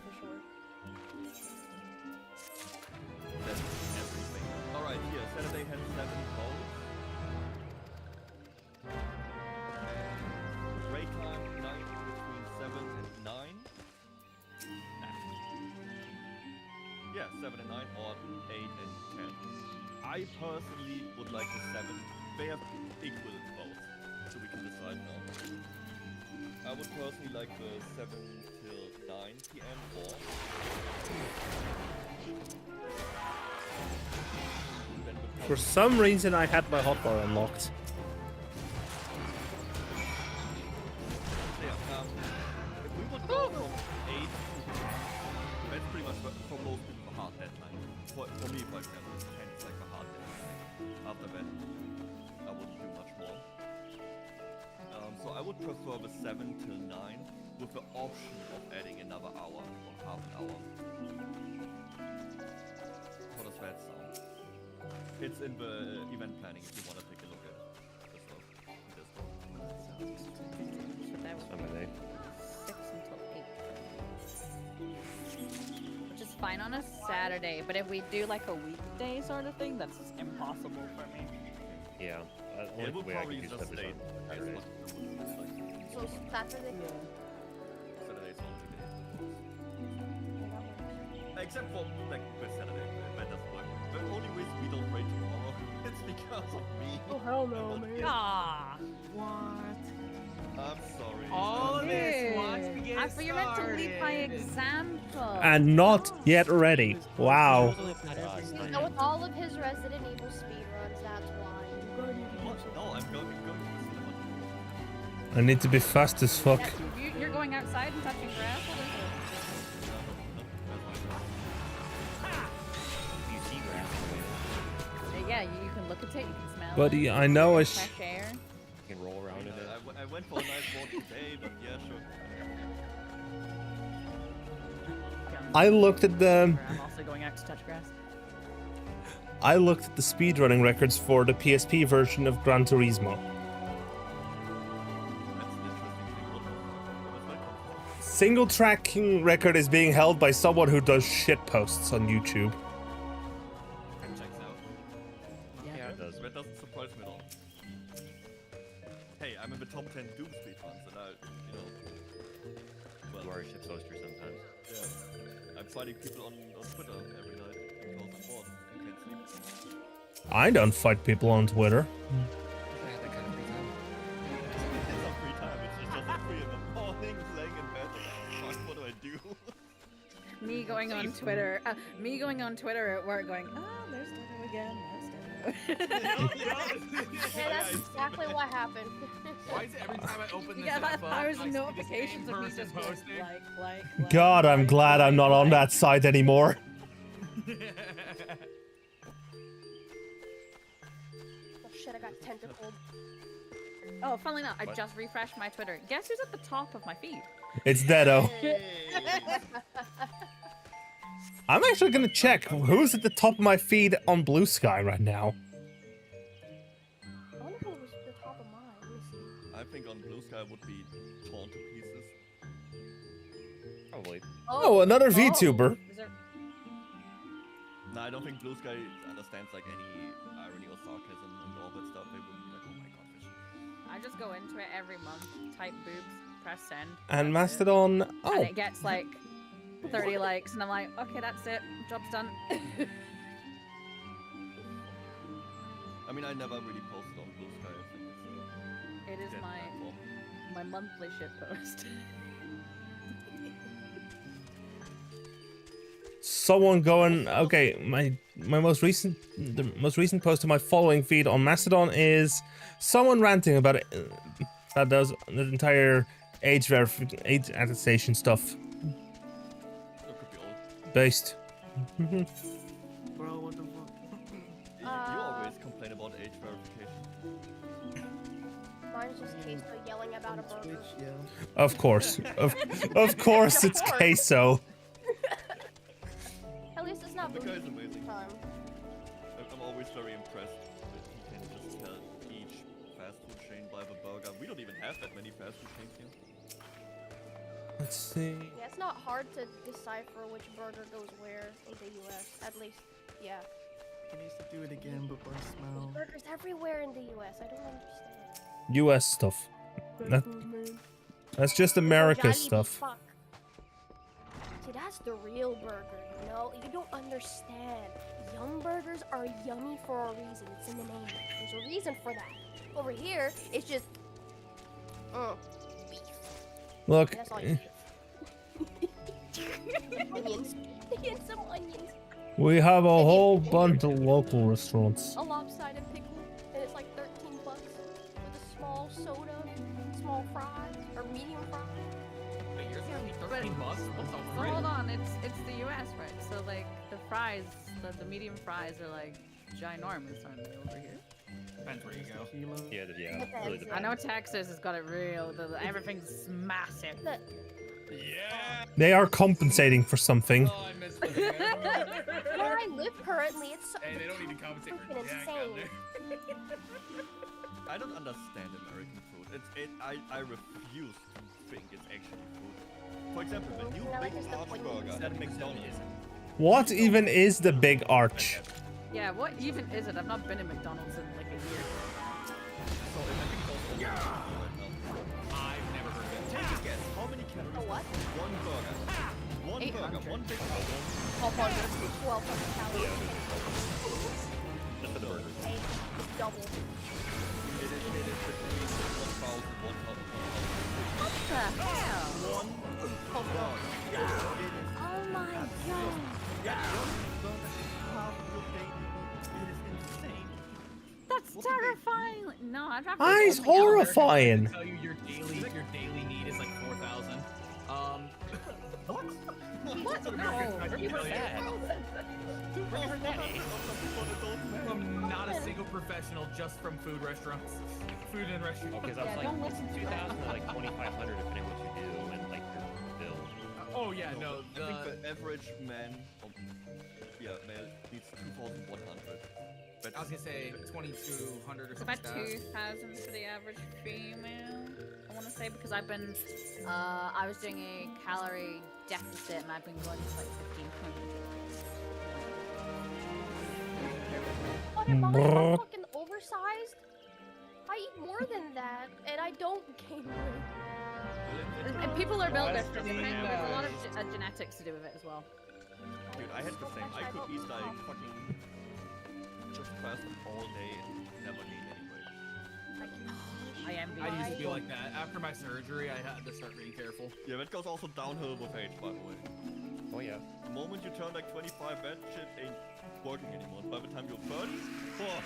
Best everything. Alright, here, Saturday has 7 votes. Break time, night between 7 and 9. Nah. Yeah, 7 and 9 or 8 and 10. I personally would like the 7. They have equal votes, so we can decide now. I would personally like the 7 till 9 p.m. or For some reason, I had my hotbar unlocked. yeah, if we would go from 8 to that's pretty much for most people the hard deadline. For me, for example, 10 is like the hard deadline. After that, I wouldn't do much more. So I would prefer the 7 till 9 with the option of adding another hour or half an hour. How does that sound? It's in the event planning if you want to take a look at this stuff. So that would Some of they. 6 until 8. Which is fine on a Saturday, but if we do like a weekday sort of thing, that's impossible for me. Yeah. It Only would way I probably could do just stuff is stay on as Saturdays. much as it would like. So Saturday. Saturday's not today. Except for like with Saturday, that doesn't work. The only reason we don't raid tomorrow is because of me. Oh hell no, man. Ah, What? I'm sorry. All of this once we get I thought you meant to lead by started. example. And not yet ready. Wow. And with all of his Resident Evil speedruns, that's why. What? No, I'm going to the cinema. I need to be fast as fuck. Yeah, you're going outside and touching grass? What is You see grass. it? Yeah, you can look at it, you can smell Buddy, it. I know I Fresh air. You can roll around in it. I went for a nice walk today, but yeah, sure. I looked at the I'm also going out to touch grass. speedrunning records for the PSP version of Gran Turismo. That's an interesting thing. What was that? Single tracking record is being held by someone who does shit posts on YouTube. That checks out. Yeah, it does. That doesn't surprise me at all. Hey, I'm in the top 10 Doom speedruns, and well, You are a shit poster sometimes. yeah, I'm fighting people on Twitter every night because I'm bored and can't sleep. I don't fight people on Twitter. I had that kind of free time. It's not free time, it's just like 3 in the morning, laying in bed, like, fuck, what do I do? Me going on Twitter at work going, oh, there's Dodo again. There's Dodo. Yeah, that's exactly what happened. Why is it every time I open this Yeah, app up, there's I see the notifications same of me person just going, posting? like. God, I'm glad I'm not on that site anymore. Oh shit, I got tentacled. Oh, funnily enough, I just refreshed my Twitter. Guess who's at the top of my feed? It's Dedo. I'm actually gonna check who's at the top of my feed on Blue Sky right now. I wonder who was at the top of mine. Let me see. I think on Blue Sky would be torn to pieces. Probably. Oh, another VTuber. Is there... No, I don't think Blue Sky understands like any irony or sarcasm and all that stuff. They wouldn't be like, oh my god, fish. I just go into it every month, type boobs, press send. And that's it. Mastodon. And Oh, it gets like 30 likes, and I'm like, okay, that's it. Job's done. I mean, I never really posted on Blue Sky. I think it's It is dead platform. my monthly shit post. someone going. Okay, the most recent post on my following feed on Mastodon is someone ranting about it. That does the entire age attestation stuff. It could be old. based. Bro, what the fuck? You always complain about age verification. Mine's just Queso yelling about a burger. Of course. Of course it's queso. At least it's not The bougie guy's amazing. time. I'm always very impressed that he can just tell each fast food chain by the burger. We don't even have that many fast food chains here. Let's see. Yeah, it's not hard to decipher which burger goes where in the US. At least, yeah. He needs to do it again, but by smell. Burgers everywhere in the US. I don't understand. US stuff. That's just America stuff. Fuck. See, that's the real burger, you know? You don't understand. Yum burgers are yummy for a reason. It's in the name. There's a reason for that. Over here, it's just... beef. Look. And that's all you get. Onions. And some onions. We have a whole bunch of local restaurants. A lopsided pickle, and it's like $13 with a small soda, small fries, or medium fries. Wait, yours is only But- 13 bucks? What's up, So Fred? hold on, it's the US, right? So like the fries, the medium fries are like ginormous, aren't they, over here? Depends where you go. Yeah, yeah. Depends, Really yeah. depends. I know Texas has got it real. Everything's massive. Yeah! They are compensating for something. Oh, I missed the thing. Where I live currently, it's Hey, they don't need to compensate for freaking jack down insane. there. I don't understand American food. I refuse to think it's actually food. For example, the new Yeah, like Big it's the Arch point burger at McDonald's. What even is the big arch? Yeah, what even is it? I've not been in McDonald's in like a year. So I think it's also right now. I've never heard of it. Take a guess. How many calories what? does one burger? One 800. burger, one big burger. 1,200 calories. Just for the burger. Hey, it's double. It is between 1,000 and 1,000. What the hell? One burger. It is Oh my god. It is insane. That's terrifying. No, I'd rather. Ah, it's I don't think horrifying. American tell you your daily need is like 4,000. What? What? American No. tries to You tell heard you. that? Where you heard that? From not a single professional, just from food restaurants. Food and restaurants. Because I was Yeah, don't like listen to 2,000 to like 2,500 depending what you do and like your bill. Oh yeah, no, I think the average man, male, needs 2,100. But I was gonna say 2,200 or It's something about like that. 2,000 for the average female. I want to say because I've been, I was doing a calorie deficit and I've been going to like 1,500. What am I? I'm fucking oversized? I eat more than that, and I don't gain weight. And people are built Well, that's different. just There's a lot of average. genetics to do with it as well. dude, I had the same. I could eat like fucking just fast all day and never gain any weight. I am. I used to be like that. After my surgery, I had to start being careful. Yeah, that goes also downhill with age, by the way. Oh yeah. The moment you turn like 25, that shit ain't working anymore. By the time you're 30, oh.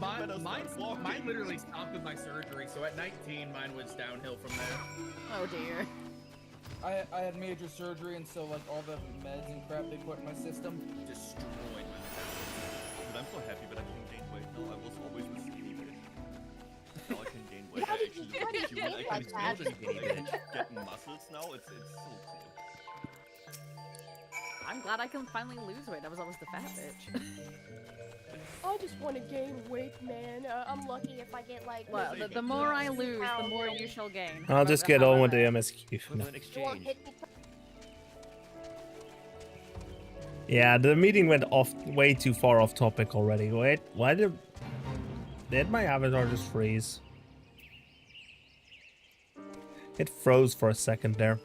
Mine literally stopped with my surgery, so at 19, mine was downhill from there. Oh dear. I had major surgery, and so like all the meds and crap they put in my system destroyed me. But I'm so happy that I can gain weight now. I was always a skinny bitch. Now I can gain weight. How I did you actually gain I like can that? still just get muscles now. It's so cool. I'm glad I can finally lose weight. I was always the fat bitch. I just want to gain weight, man. I'm lucky if I get like. Well, maybe the more I 50 lose, the pounds. more you shall gain. I'll just get on with the MSQ. It was an You won't exchange. hit me. Yeah, the meeting went off way too far off topic already. Wait, why did my avatar just freeze? It froze for a second there.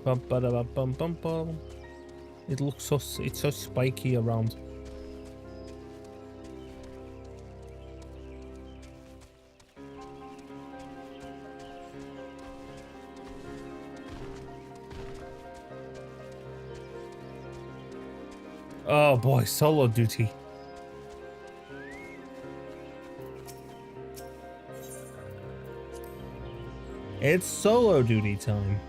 Bum, ba-da-bum, bum, bum, bum. It looks it's so spiky around. Oh boy, solo duty. It's solo duty time.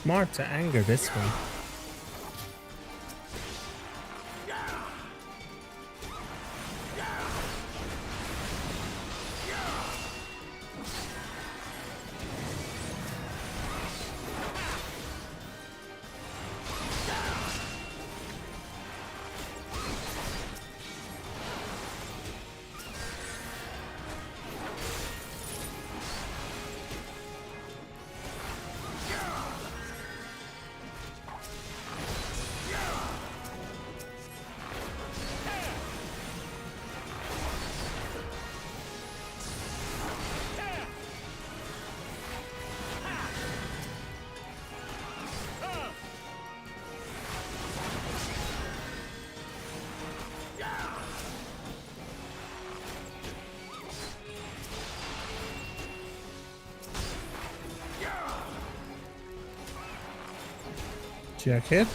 Smart to anger this one. Jack hit.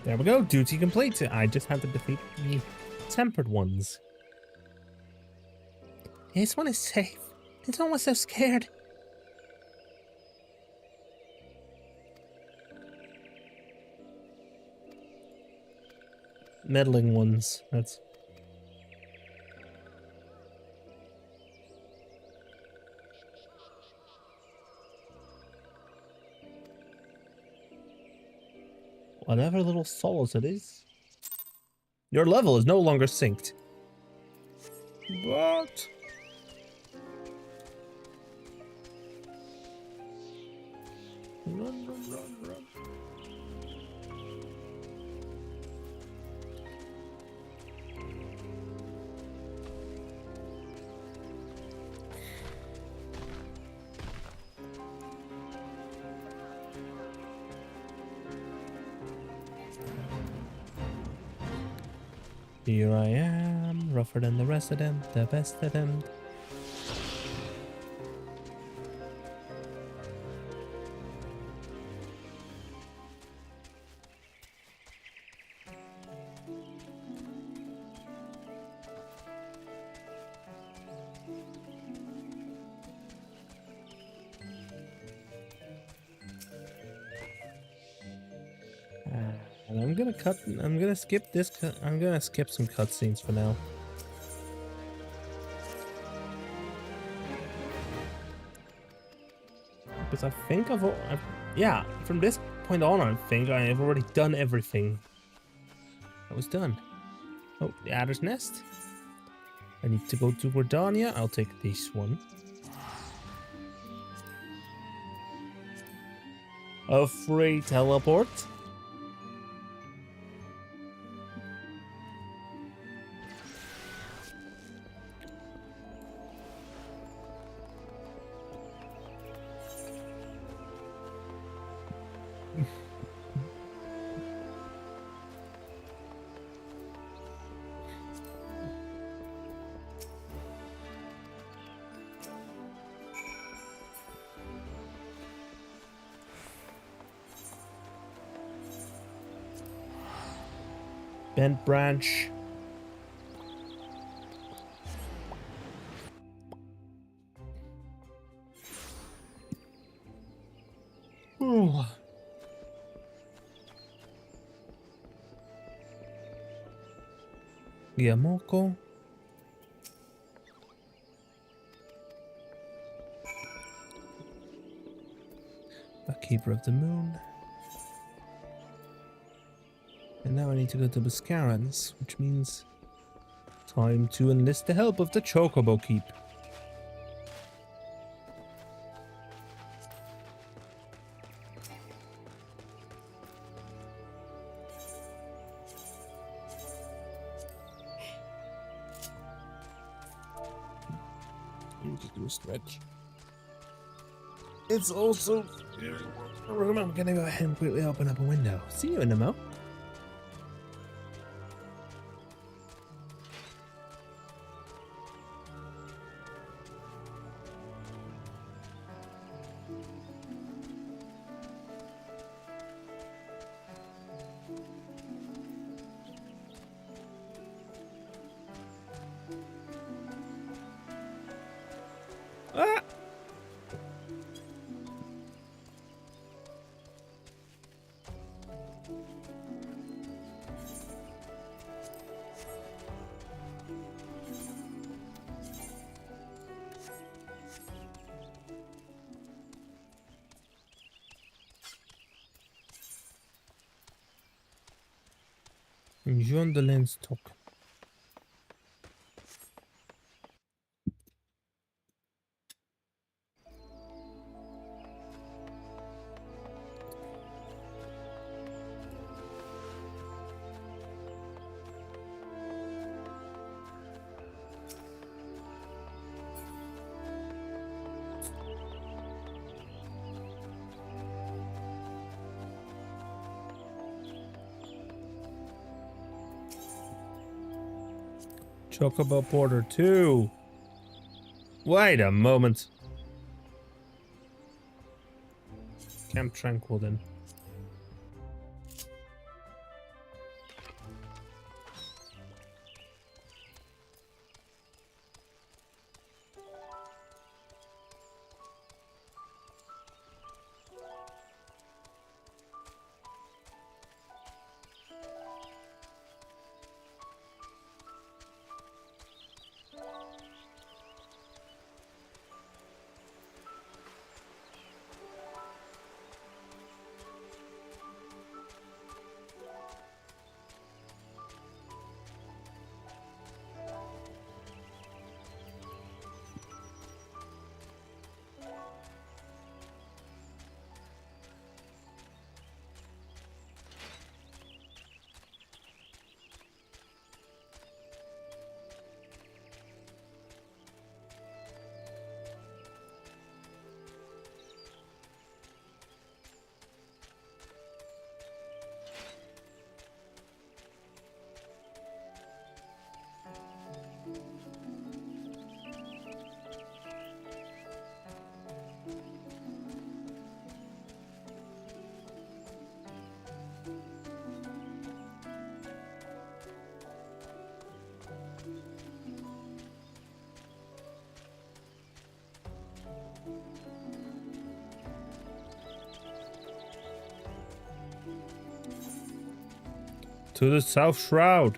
There we go, duty complete. I just have to defeat the tempered ones. This one is safe. It's almost so scared. Meddling ones. That's whatever little solace it is. Your level is no longer synced. What? Run, run, run, run. Here I am, rougher than the rest of them, the best of them. And I'm gonna skip this. I'm gonna skip some cutscenes for now. Because I think yeah, from this point on, I think I have already done everything that was done. Oh, the Adder's Nest. I need to go to Gordania. I'll take this one. A free teleport. Bent branch. Ooh. Yamoko. A Keeper of the Moon. And now I need to go to Biscarans, which means time to enlist the help of the Chocobo Keep. Just do a stretch. It's also... I'm gonna go ahead and quickly open up a window. See you in a mo. Ah! John de Lens token. Chocobo Porter 2. Wait a moment. Camp Tranquil then. To the South Shroud.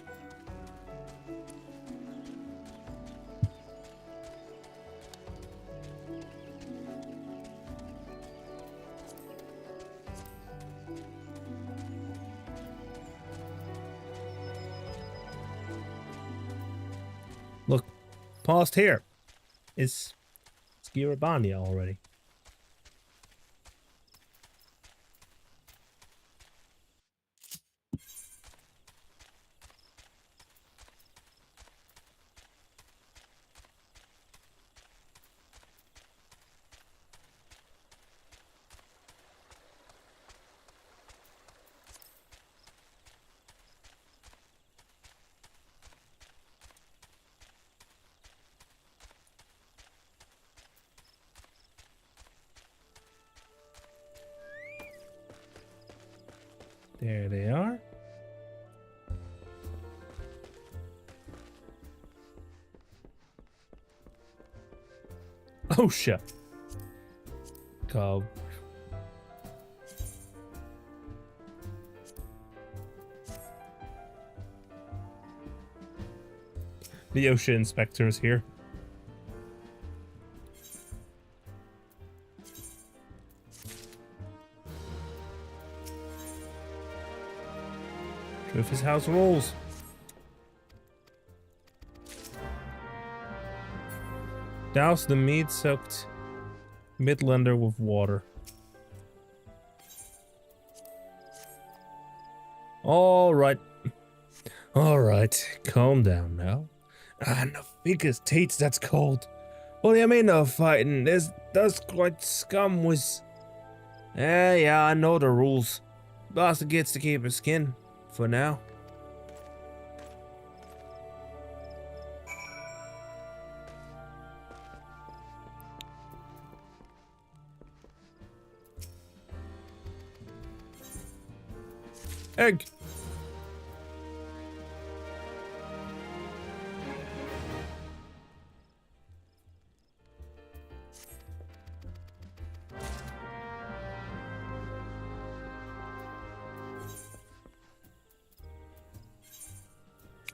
Look, past here is Skirabania already. There they are. Oh shit. Go. The OSHA inspector is here. With his house rules. Douse the mead-soaked Midlander with water. All right, calm down now. No figures, teats, that's cold. What do you mean no fighting? That's quite scum was. Yeah, I know the rules. Bastard gets to keep his skin. For now. Egg.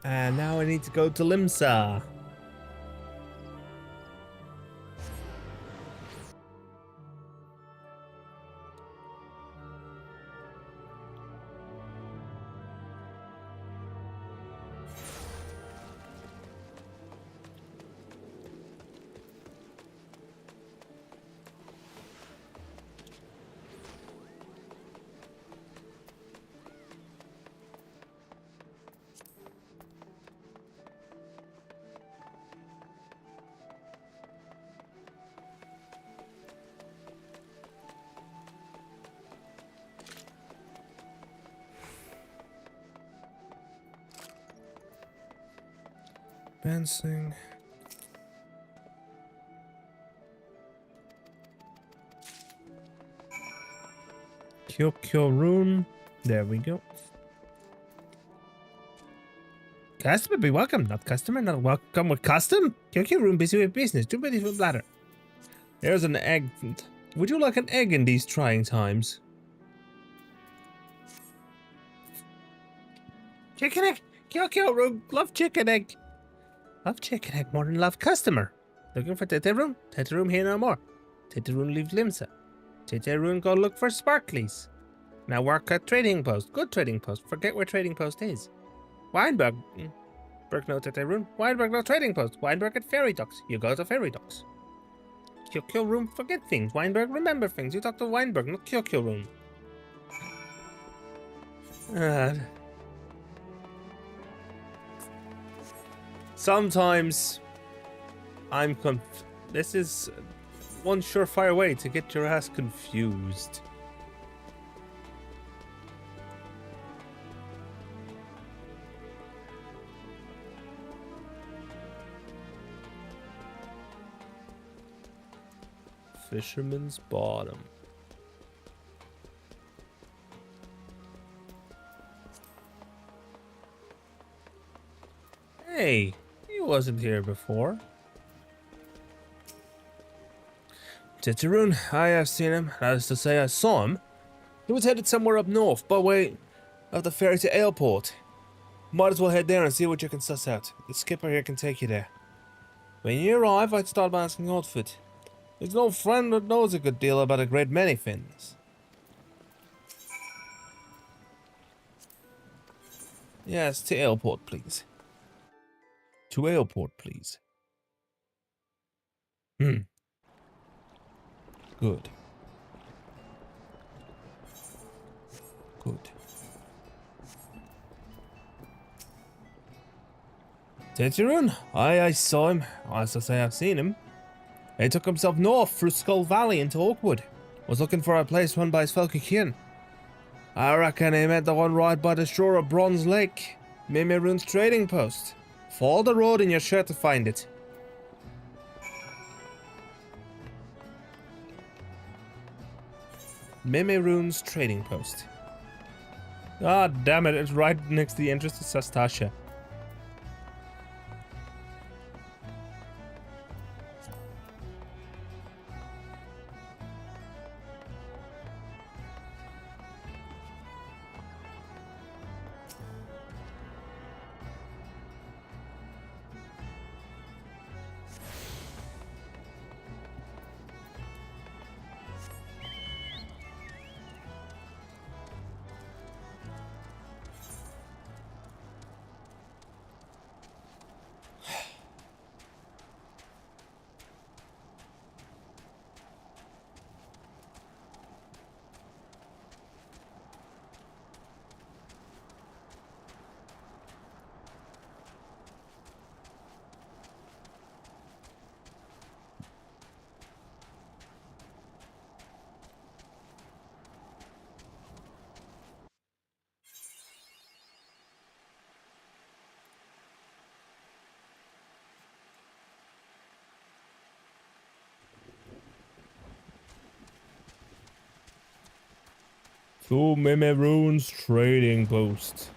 And now I need to go to Limsa. Advancing. Kyokyo rune. There we go. Customer be welcome, not customer, not welcome with custom. Kyokyo rune busy with business, too busy for bladder. There's an egg. Would you like an egg in these trying times? Chicken egg! Kyokyo rune, love chicken egg. Love chicken egg more than love customer. Looking for Tete Room? Tete Room here no more. Tete Room leave Limsa. Tete Room go look for Sparklies. Now work at Trading Post. Good Trading Post. Forget where Trading Post is. Weinberg. Berg no Tete Room. Weinberg no Trading Post. Weinberg at Ferry Docks. You go to Ferry Docks. Kyokyo Room forget things. Weinberg remember things. You talk to Weinberg, not Kyokyo Room. Sometimes I'm this is one surefire way to get your ass confused. Fisherman's Bottom. Hey, he wasn't here before. Titaroon, I have seen him. That is to say, I saw him. He was headed somewhere up north, by way of the ferry to Airport. Might as well head there and see what you can suss out. The skipper here can take you there. When you arrive, I'd start by asking Outfit. There's no friend that knows a good deal about a great many things. Yes, to Airport, please. To Airport, please. Good. Good. Tetaroon? I saw him. As I say, I've seen him. He took himself north through Skull Valley into Oakwood. Was looking for a place run by his fellow kin. I reckon he meant the one right by the shore of Bronze Lake. Mimiroon's trading post. Follow the road and you're sure to find it. Mimiroon's trading post. Ah, damn it, it's right next to the entrance to Sastasha. To Memeroon's trading post.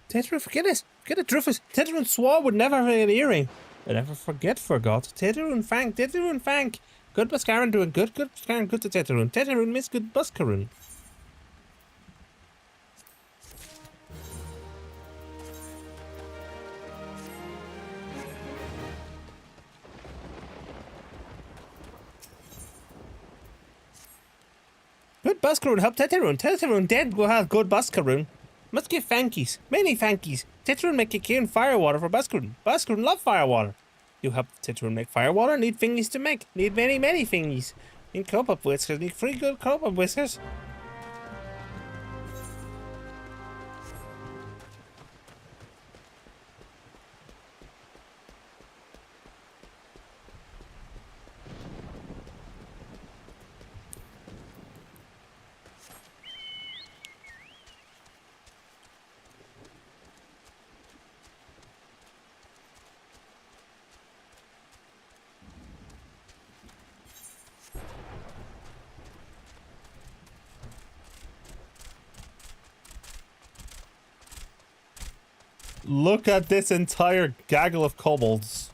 Teteroon, forget it. Forget it, Drufus. Teteroon swore would never forget an earring. I never forgot. Teteroon Fank, Teteroon Fank. Good Buscaron doing good Buscaron, good to Teteroon. Teteroon miss good Buscaron. Good Buscaron help Teteroon. Teteroon dead will have good Buscaron. Must give Fankies. Many Fankies. Teteroon make a kiln firewater for Buscaron. Buscaron love firewater. You help Teteroon make firewater. Need thingies to make. Need many thingies. Need cope-up whiskers. Need free good cope-up whiskers. Look at this entire gaggle of kobolds.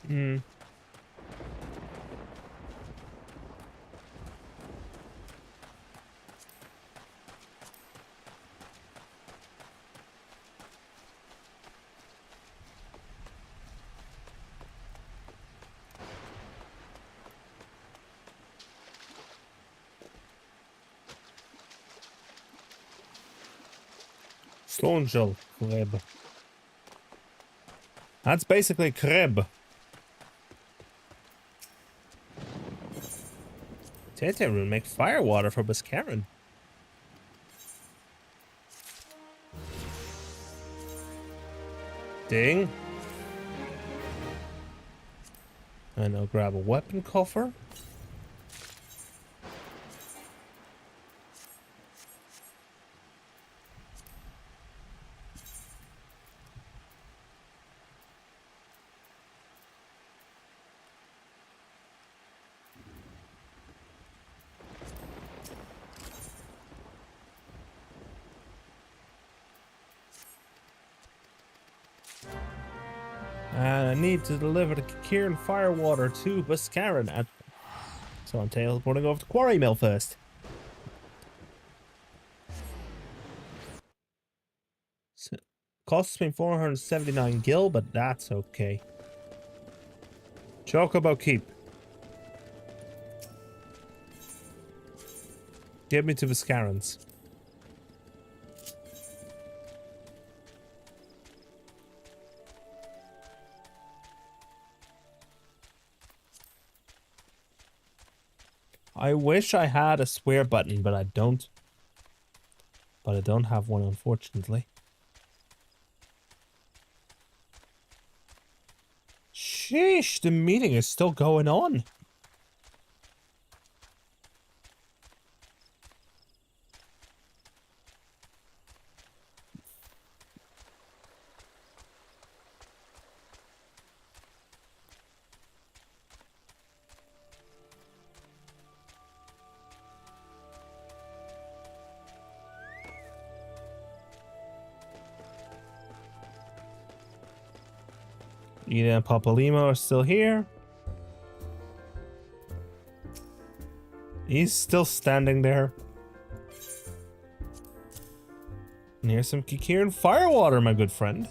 Hmm. Stone shell crab. That's basically crab. Teteroon make firewater for Buscaron. Ding. And I'll grab a weapon coffer. And I need to deliver the Kieran Firewater to Buscaran. So I'm teleporting over to Quarry Mill first. So, costs me 479 gil, but that's okay. Chocobo Keep. Get me to Buscaran's. I wish I had a swear button, but I don't. But I don't have one, unfortunately. Sheesh, the meeting is still going on. Ida and Papalimo are still here. He's still standing there. And here's some Kikiran Firewater, my good friend.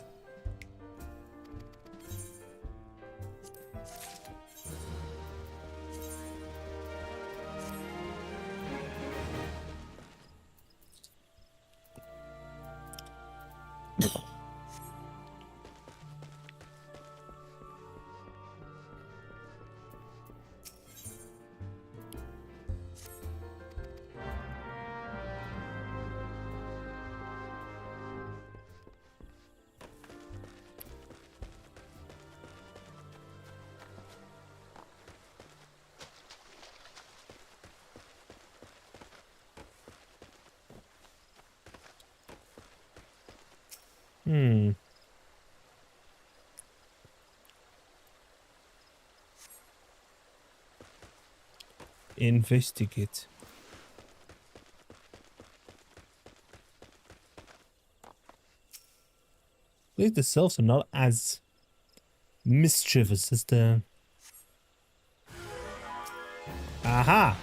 Investigate. I believe the Sylphs are not as mischievous as the... Aha!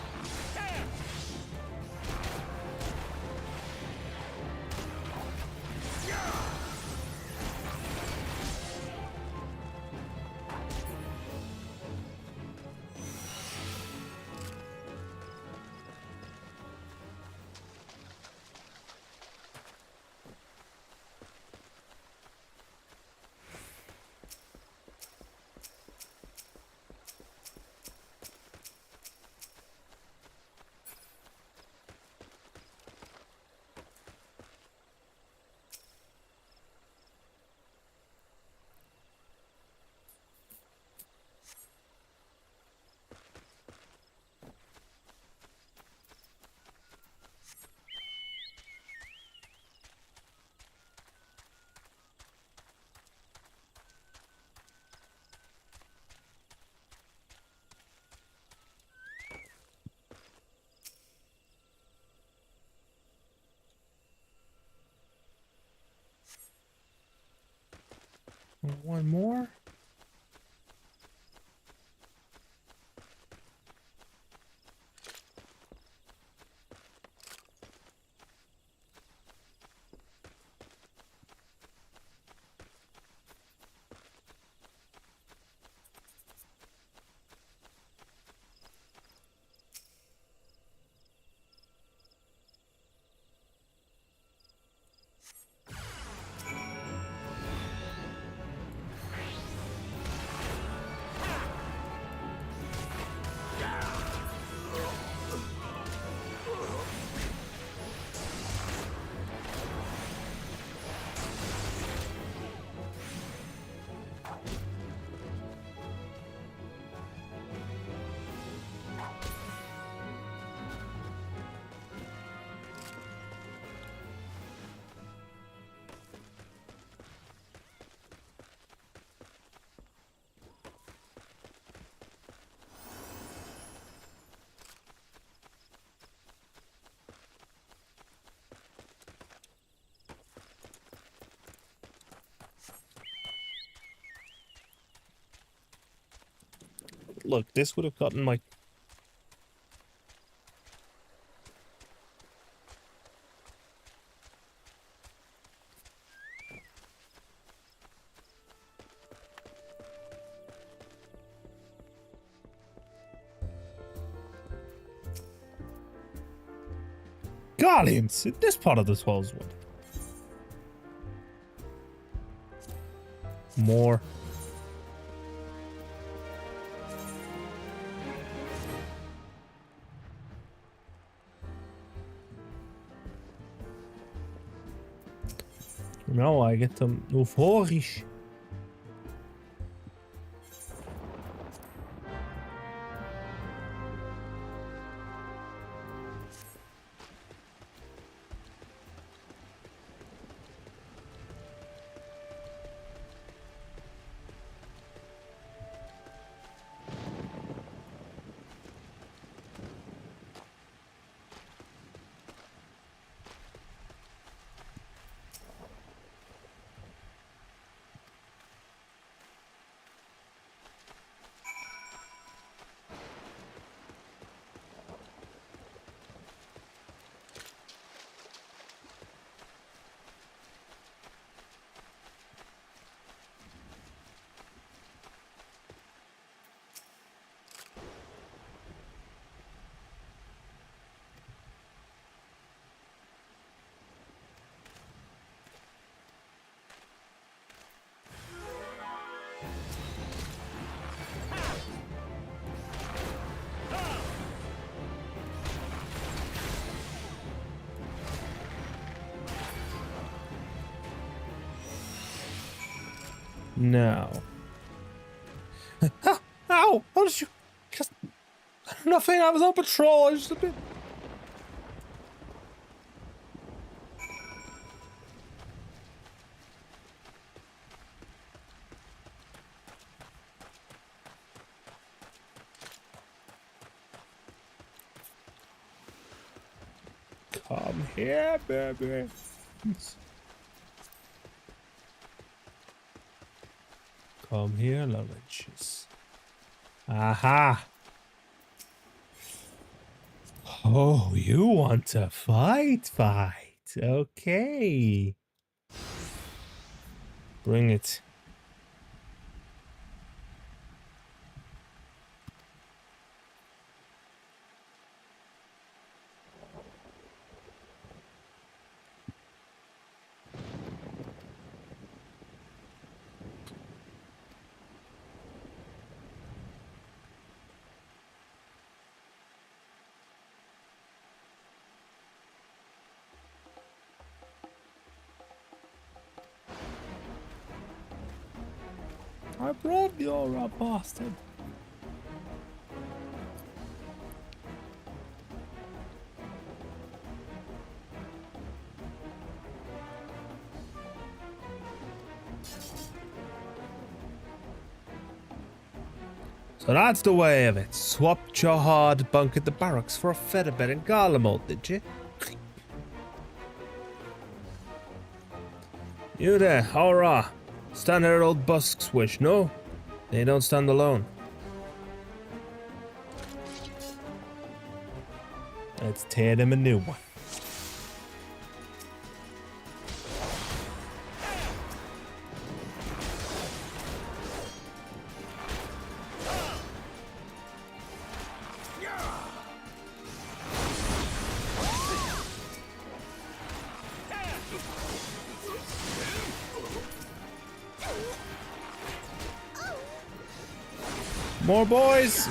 One more? look, this would have gotten my... Guardians in this part of the Swellswood. More. Nou, I get them euphorisch. No. Ow! How did you... Just... Nothing, I was on patrol, I was just a bit... Come here, baby. Come here, Lawrence. Aha! Oh, you want to fight? Okay. Bring it. I brought your bastard. So that's the way of it. Swapped your hard bunk at the barracks for a feather bed in Garlemald, did you? You there, hurrah. Stand there, old busk's wish, no? They don't stand alone. Let's tear them a new one. More boys!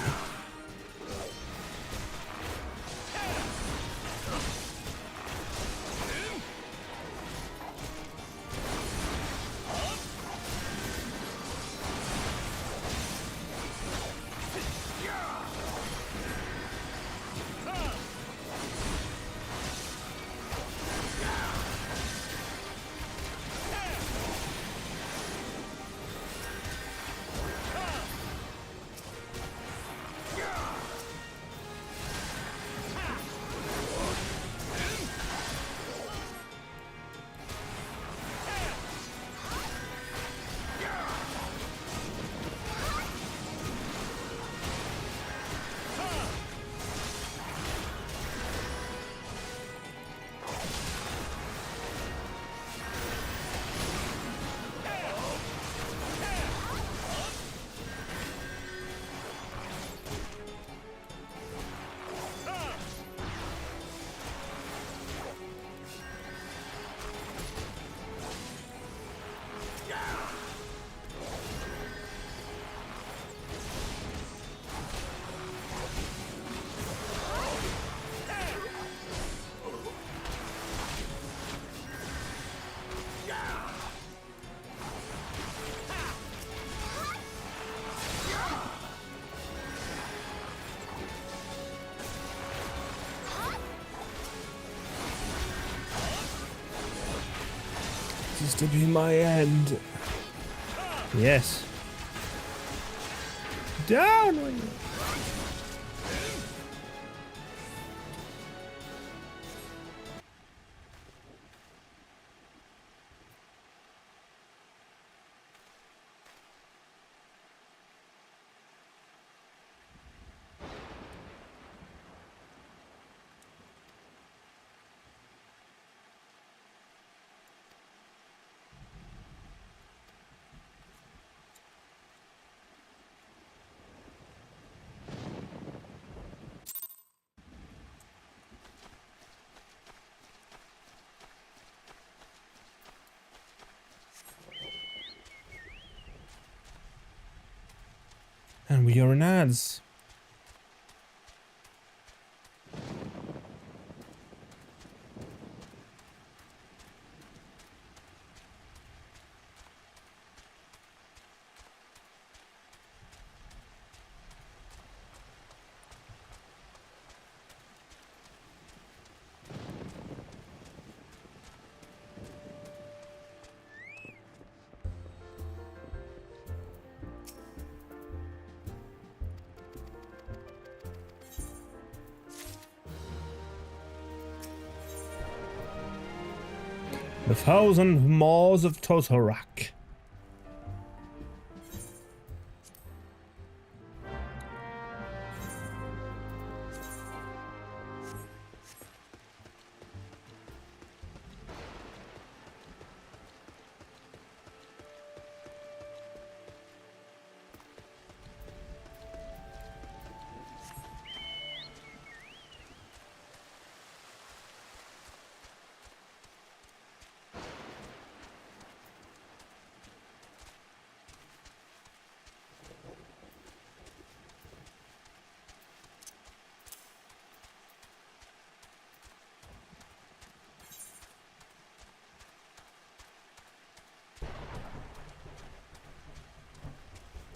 is to be my end. Yes. Down with you. And we are in ads. The Thousand Maws of Totorak.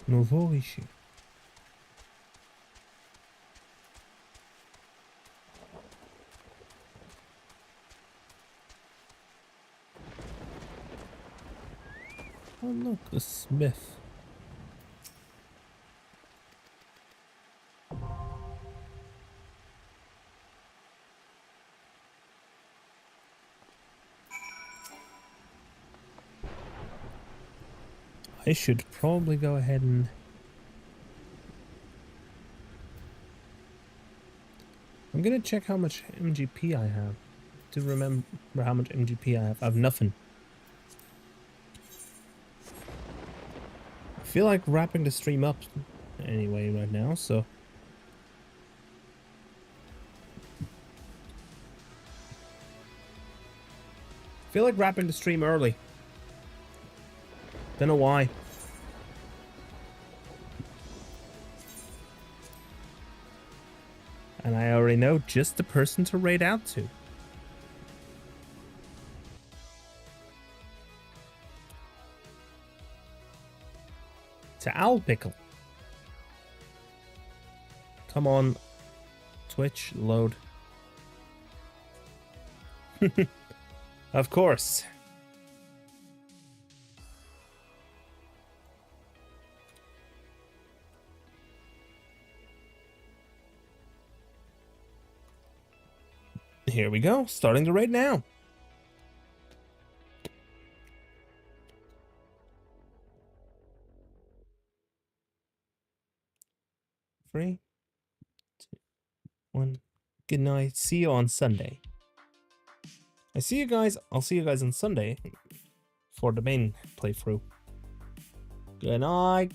Novorishi. Oh look, a smith. I should probably go ahead and... I'm gonna check how much MGP I have. To remember how much MGP I have. I have nothing. I feel like wrapping the stream up anyway right now, so... I feel like wrapping the stream early. Don't know why. And I already know just the person to raid out to. To Owl Pickle. Come on. Twitch, load. Of course. Here we go, starting the raid now. Three, two, one. Good night. See you on Sunday. I'll see you guys on Sunday for the main playthrough. Good night.